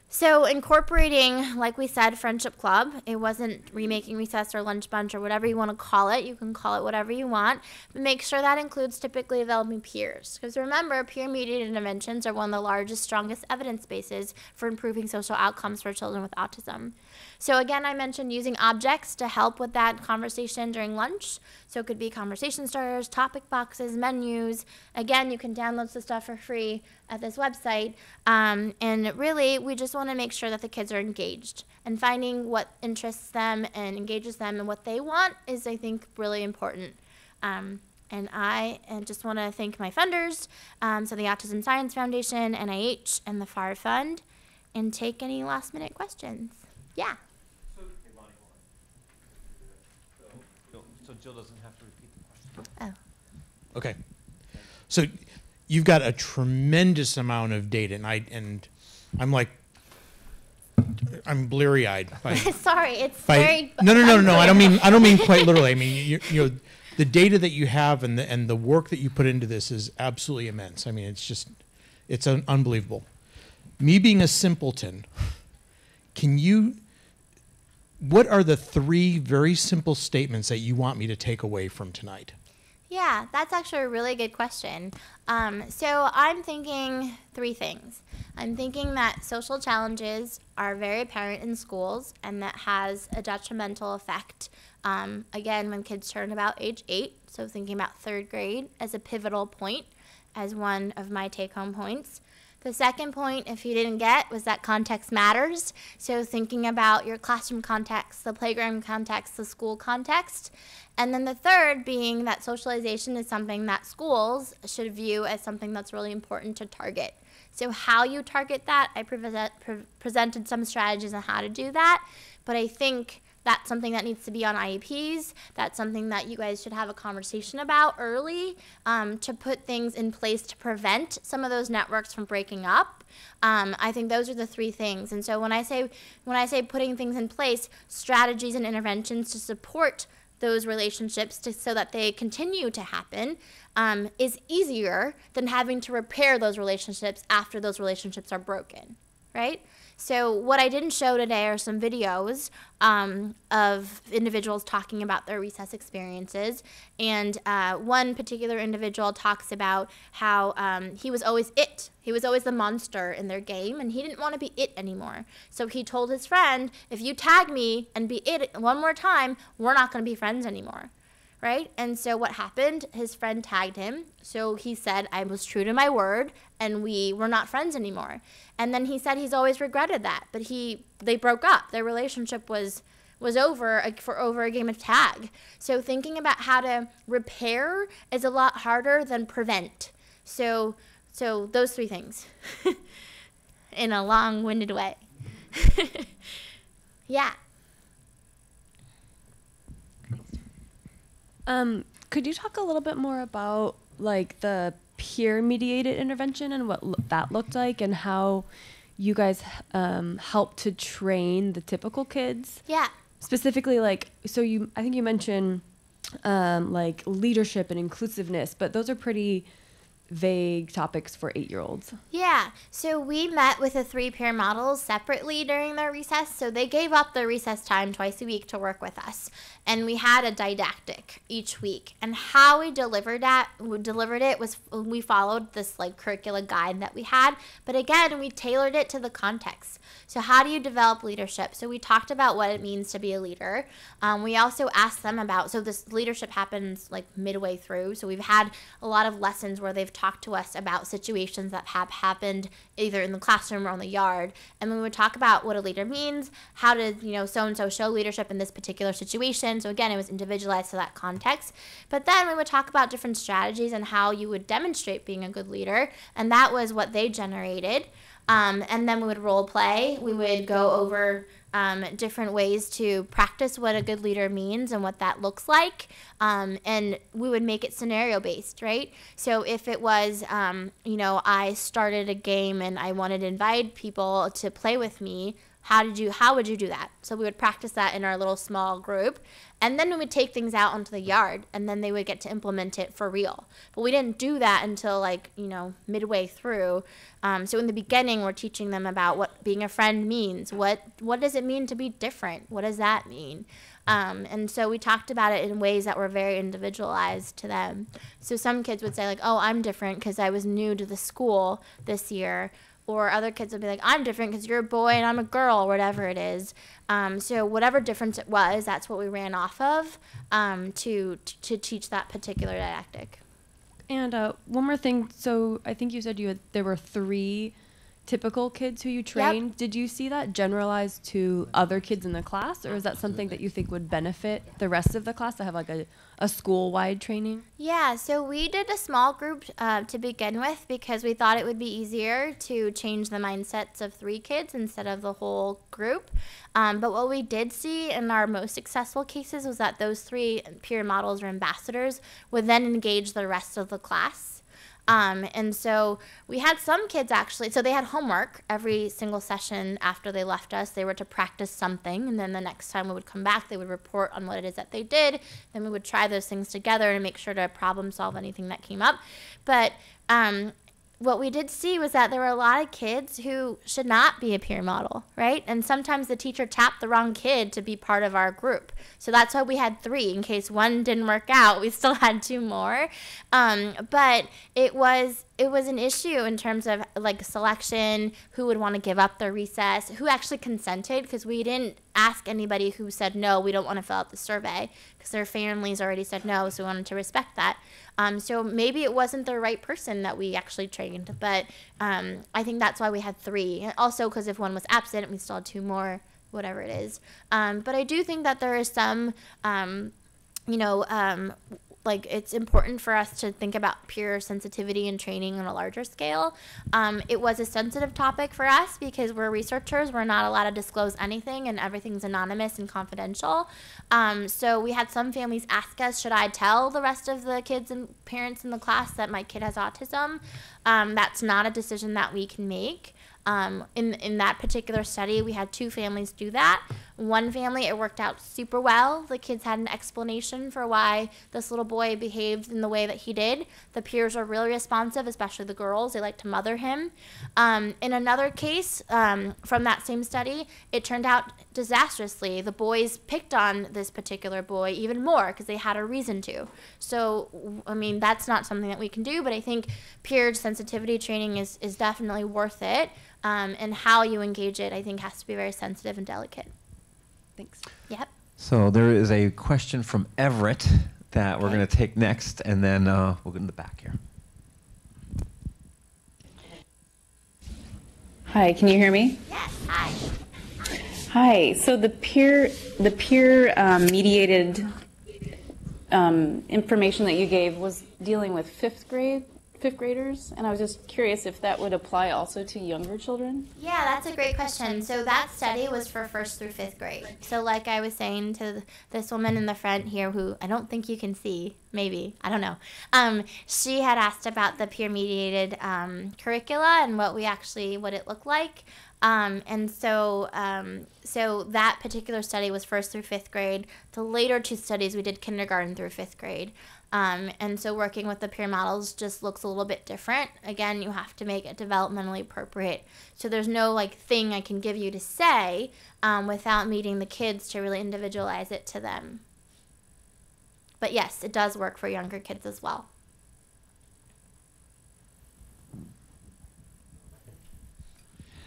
So incorporating, like we said, Friendship Club. It wasn't Remaking Recess or Lunch Bunch or whatever you want to call it. You can call it whatever you want. But make sure that includes typically developing peers. Because remember, peer-mediated interventions are one of the largest, strongest evidence bases for improving social outcomes for children with autism. So again, I mentioned using objects to help with that conversation during lunch. So it could be conversation starters, topic boxes, menus. Again, you can download the stuff for free at this website. And really, we just want to make sure that the kids are engaged. And finding what interests them and engages them and what they want is, I think, really important. And I just want to thank my funders, so the Autism Science Foundation, NIH, and the FAR Fund, and take any last-minute questions. Yeah. So Jill doesn't have to repeat the question. Oh. Okay. So you've got a tremendous amount of data, and I'm bleary-eyed. Sorry, it's very. No. I don't mean quite literally. I mean, you know, the data that you have and the work that you put into this is absolutely immense. I mean, it's unbelievable. Me being a simpleton, what are the 3 very simple statements that you want me to take away from tonight? Yeah, that's actually a really good question. So I'm thinking 3 things. I'm thinking that social challenges are very apparent in schools, and that has a detrimental effect, again, when kids turn about age 8. So thinking about 3rd grade as a pivotal point as one of my take-home points. The second point, if you didn't get, was that context matters. So thinking about your classroom context, the playground context, the school context. And then the third being that socialization is something that schools should view as something that's really important to target. So how you target that, I presented some strategies on how to do that, but I think that's something that needs to be on IEPs. That's something that you guys should have a conversation about early, to put things in place to prevent some of those networks from breaking up. I think those are the 3 things. And so when I say putting things in place, strategies and interventions to support those relationships so that they continue to happen is easier than having to repair those relationships after those relationships are broken, right? So what I didn't show today are some videos of individuals talking about their recess experiences. And one particular individual talks about how he was always it. He was always the monster in their game, and he didn't want to be it anymore. So he told his friend, if you tag me and be it one more time, we're not going to be friends anymore. Right? And so what happened, his friend tagged him. So he said, I was true to my word, and we were not friends anymore. And then he said he's always regretted that. But they broke up. Their relationship was over for over a game of tag. So thinking about how to repair is a lot harder than prevent. So those three things in a long-winded way. Yeah. Could you talk a little bit more about like the peer-mediated intervention and what that looked like, and how you guys helped to train the typical kids? Yeah. Specifically, like, I think you mentioned like leadership and inclusiveness, but those are pretty vague topics for 8-year-olds. Yeah, so we met with the 3 peer models separately during their recess. So they gave up their recess time twice a week to work with us. And we had a didactic each week. And how we delivered it was we followed this like curricula guide that we had. But again, we tailored it to the context. So how do you develop leadership? So we talked about what it means to be a leader. We also asked them about, so this leadership happens like midway through. So we've had a lot of lessons where they've talked to us about situations that have happened either in the classroom or on the yard. And we would talk about what a leader means, how did, so-and-so show leadership in this particular situation. So again, it was individualized to that context. But then we would talk about different strategies and how you would demonstrate being a good leader. And that was what they generated. And then we would role play. We would go over different ways to practice what a good leader means and what that looks like. And we would make it scenario based, right? So if it was, I started a game and I wanted to invite people to play with me, how would you do that? So we would practice that in our little small group. And then we would take things out onto the yard, and then they would get to implement it for real. But we didn't do that until midway through. So in the beginning, we're teaching them about what being a friend means. What does it mean to be different? What does that mean? And so we talked about it in ways that were very individualized to them. So some kids would say I'm different because I was new to the school this year. Or other kids would be like, I'm different because you're a boy and I'm a girl, or whatever it is. So whatever difference it was, that's what we ran off of to teach that particular didactic. And one more thing. So I think you said there were 3 typical kids who you trained. Yep. Did you see that generalized to other kids in the class, or is that something that you think would benefit the rest of the class to have like a school-wide training? Yeah, so we did a small group to begin with because we thought it would be easier to change the mindsets of 3 kids instead of the whole group. But what we did see in our most successful cases was that those 3 peer models or ambassadors would then engage the rest of the class. And so we had some kids actually, so they had homework every single session after they left us. They were to practice something, and then the next time we would come back, they would report on what it is that they did. Then we would try those things together and make sure to problem solve anything that came up. But what we did see was that there were a lot of kids who should not be a peer model, right? And sometimes the teacher tapped the wrong kid to be part of our group. So that's why we had 3. In case one didn't work out, we still had 2 more. But it was an issue in terms of like selection, who would want to give up their recess, who actually consented, because we didn't ask anybody who said, no, we don't want to fill out the survey, because their families already said no, so we wanted to respect that. So maybe it wasn't the right person that we actually trained, but I think that's why we had 3. Also, because if one was absent, we still had 2 more, whatever it is. But I do think that there is some, it's important for us to think about peer sensitivity and training on a larger scale. It was a sensitive topic for us because we're researchers. We're not allowed to disclose anything, and everything's anonymous and confidential. So we had some families ask us, should I tell the rest of the kids and parents in the class that my kid has autism? That's not a decision that we can make. In that particular study, we had 2 families do that. One family, it worked out super well. The kids had an explanation for why this little boy behaved in the way that he did. The peers were really responsive, especially the girls. They liked to mother him. In another case, from that same study, it turned out disastrously. The boys picked on this particular boy even more because they had a reason to. So, I mean, that's not something that we can do, but I think peer sensitivity training is definitely worth it. And how you engage it, I think, has to be very sensitive and delicate. Thanks. Yep. So there is a question from Everett that we're going to take next, and then we'll go in the back here. Hi, can you hear me? Yes. Hi. Hi. So the peer mediated information that you gave was dealing with fifth graders, and I was just curious if that would apply also to younger children. Yeah, that's a great question. So that study was for 1st through 5th grade. So like I was saying to this woman in the front here, who I don't think you can see, maybe, I don't know. She had asked about the peer-mediated curricula and what it looked like. So that particular study was 1st through 5th grade. The later 2 studies, we did kindergarten through 5th grade. And so working with the peer models just looks a little bit different. Again, you have to make it developmentally appropriate. So there's no thing I can give you to say without meeting the kids to really individualize it to them. But yes, it does work for younger kids as well.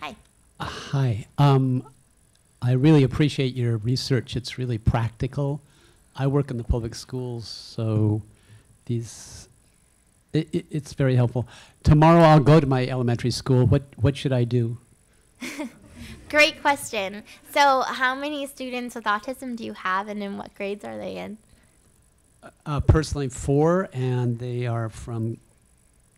Hi. Hi. I really appreciate your research. It's really practical. I work in the public schools, so it's very helpful. Tomorrow I'll go to my elementary school. What should I do? Great question. So how many students with autism do you have, and in what grades are they in? Personally, 4, and they are from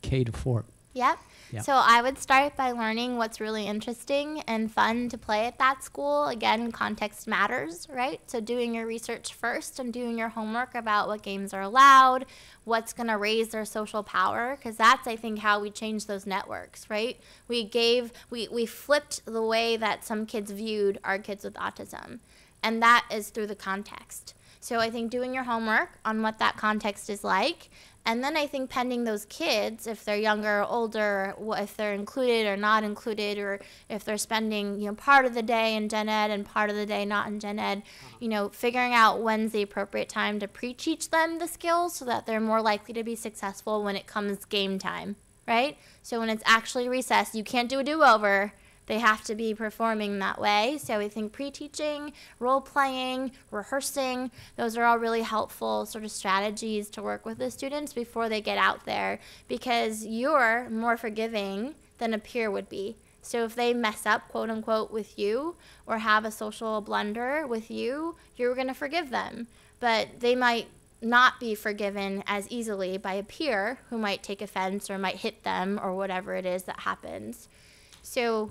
K to 4. Yep. Yep. So I would start by learning what's really interesting and fun to play at that school. Again, context matters, right? So doing your research first and doing your homework about what games are allowed, what's going to raise their social power, because that's, I think, how we change those networks, right? We flipped the way that some kids viewed our kids with autism, and that is through the context. So I think doing your homework on what that context is like, and then I think pending those kids, if they're younger or older, if they're included or not included, or if they're spending part of the day in gen ed and part of the day not in gen ed, figuring out when's the appropriate time to pre-teach them the skills so that they're more likely to be successful when it comes game time, right? So when it's actually recess, you can't do a do-over. They have to be performing that way. So I think pre-teaching, role-playing, rehearsing, those are all really helpful sort of strategies to work with the students before they get out there, because you're more forgiving than a peer would be. So if they mess up, quote unquote, with you or have a social blunder with you, you're going to forgive them. But they might not be forgiven as easily by a peer who might take offense or might hit them or whatever it is that happens. So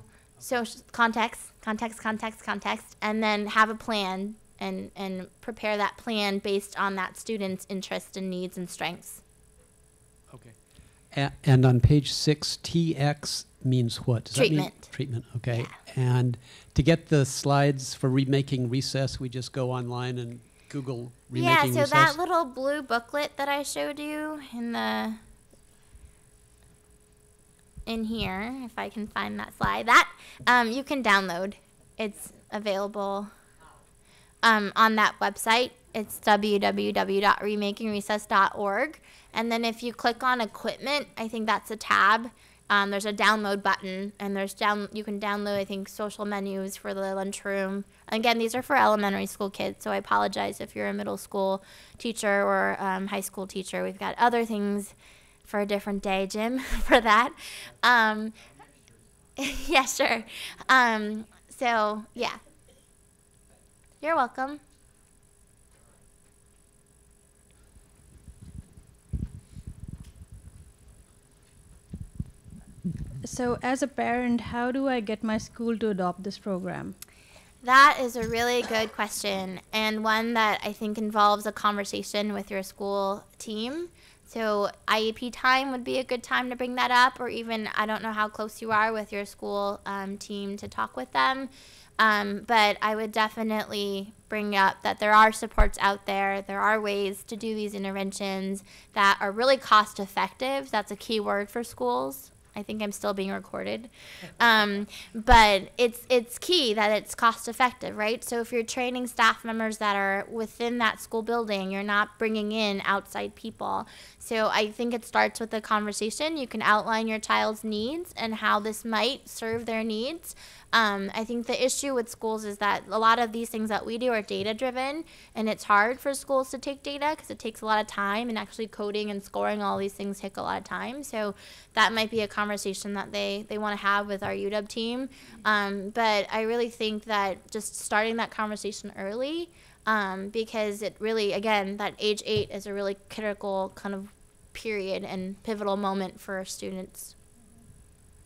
context, and then have a plan and prepare that plan based on that student's interests and needs and strengths. Okay. And on page 6, TX means what? Does treatment. That mean treatment, okay. Yeah. And to get the slides for Remaking Recess, we just go online and Google Remaking Recess? Yeah, so that little blue booklet that I showed you in here, if I can find that slide, that you can download. It's available on that website. It's www.remakingrecess.org. And then if you click on equipment, I think that's a tab. There's a download button, and you can download, I think, social menus for the lunchroom. Again, these are for elementary school kids, so I apologize if you're a middle school teacher or high school teacher. We've got other things for a different day, Jim, for that. Yeah, sure. So, yeah. You're welcome. So, as a parent, how do I get my school to adopt this program? That is a really good question, and one that I think involves a conversation with your school team. So IEP time would be a good time to bring that up, or even, I don't know how close you are with your school team to talk with them. But I would definitely bring up that there are supports out there. There are ways to do these interventions that are really cost effective. That's a key word for schools. I think I'm still being recorded. But it's key that it's cost effective, right? So if you're training staff members that are within that school building, you're not bringing in outside people. So I think it starts with the conversation. You can outline your child's needs and how this might serve their needs. I think the issue with schools is that a lot of these things that we do are data driven, and it's hard for schools to take data because it takes a lot of time, and actually coding and scoring all these things take a lot of time. So that might be a conversation that they want to have with our UW team. But I really think that just starting that conversation early, because it really, again, that age 8 is a really critical kind of period and pivotal moment for our students.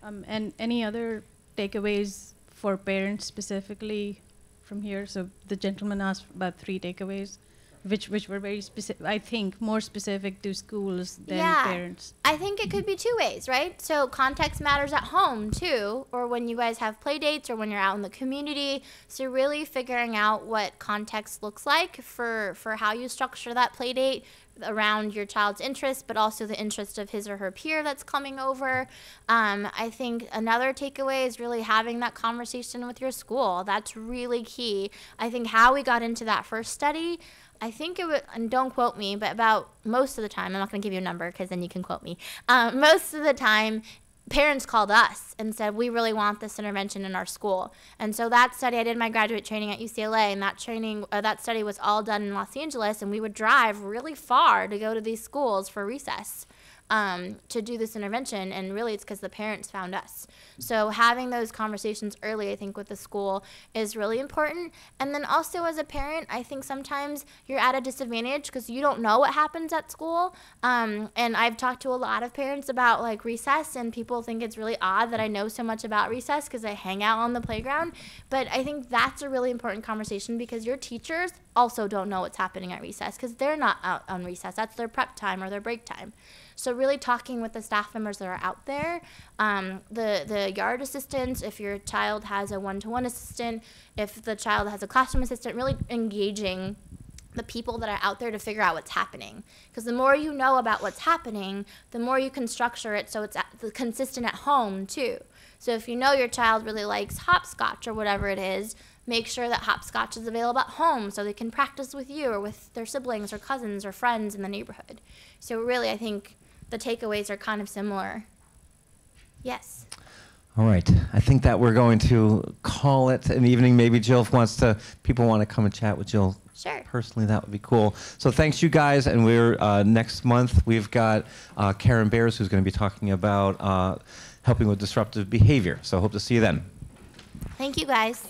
And any other takeaways for parents specifically from here? So the gentleman asked about 3 takeaways, which were very specific, I think more specific to schools than parents. I think it could be 2 ways, right? So context matters at home too, or when you guys have play dates or when you're out in the community. So really figuring out what context looks like for how you structure that play date around your child's interest, but also the interest of his or her peer that's coming over. I think another takeaway is really having that conversation with your school. That's really key. I think how we got into that first study, I think it was, and don't quote me, but about most of the time, I'm not going to give you a number because then you can quote me. Most of the time, parents called us and said, we really want this intervention in our school. And so that study, I did my graduate training at UCLA, and that study was all done in Los Angeles, and we would drive really far to go to these schools for recess to do this intervention, and really it's because the parents found us. So having those conversations early, I think, with the school is really important. And then also as a parent, I think sometimes you're at a disadvantage because you don't know what happens at school. And I've talked to a lot of parents about like recess, and people think it's really odd that I know so much about recess because I hang out on the playground. But I think that's a really important conversation because your teachers also don't know what's happening at recess because they're not out on recess. That's their prep time or their break time. So really talking with the staff members that are out there, the yard assistants, if your child has a one-to-one assistant, if the child has a classroom assistant, really engaging the people that are out there to figure out what's happening. Because the more you know about what's happening, the more you can structure it so it's consistent at home too. So if you know your child really likes hopscotch or whatever it is, make sure that hopscotch is available at home so they can practice with you or with their siblings or cousins or friends in the neighborhood. So really, I think the takeaways are kind of similar. Yes. All right. I think that we're going to call it an evening. Maybe Jill, if people want to come and chat with Jill. Sure. Personally, that would be cool. So thanks, you guys. And we're next month, we've got Karen Bears, who's going to be talking about helping with disruptive behavior. So hope to see you then. Thank you, guys.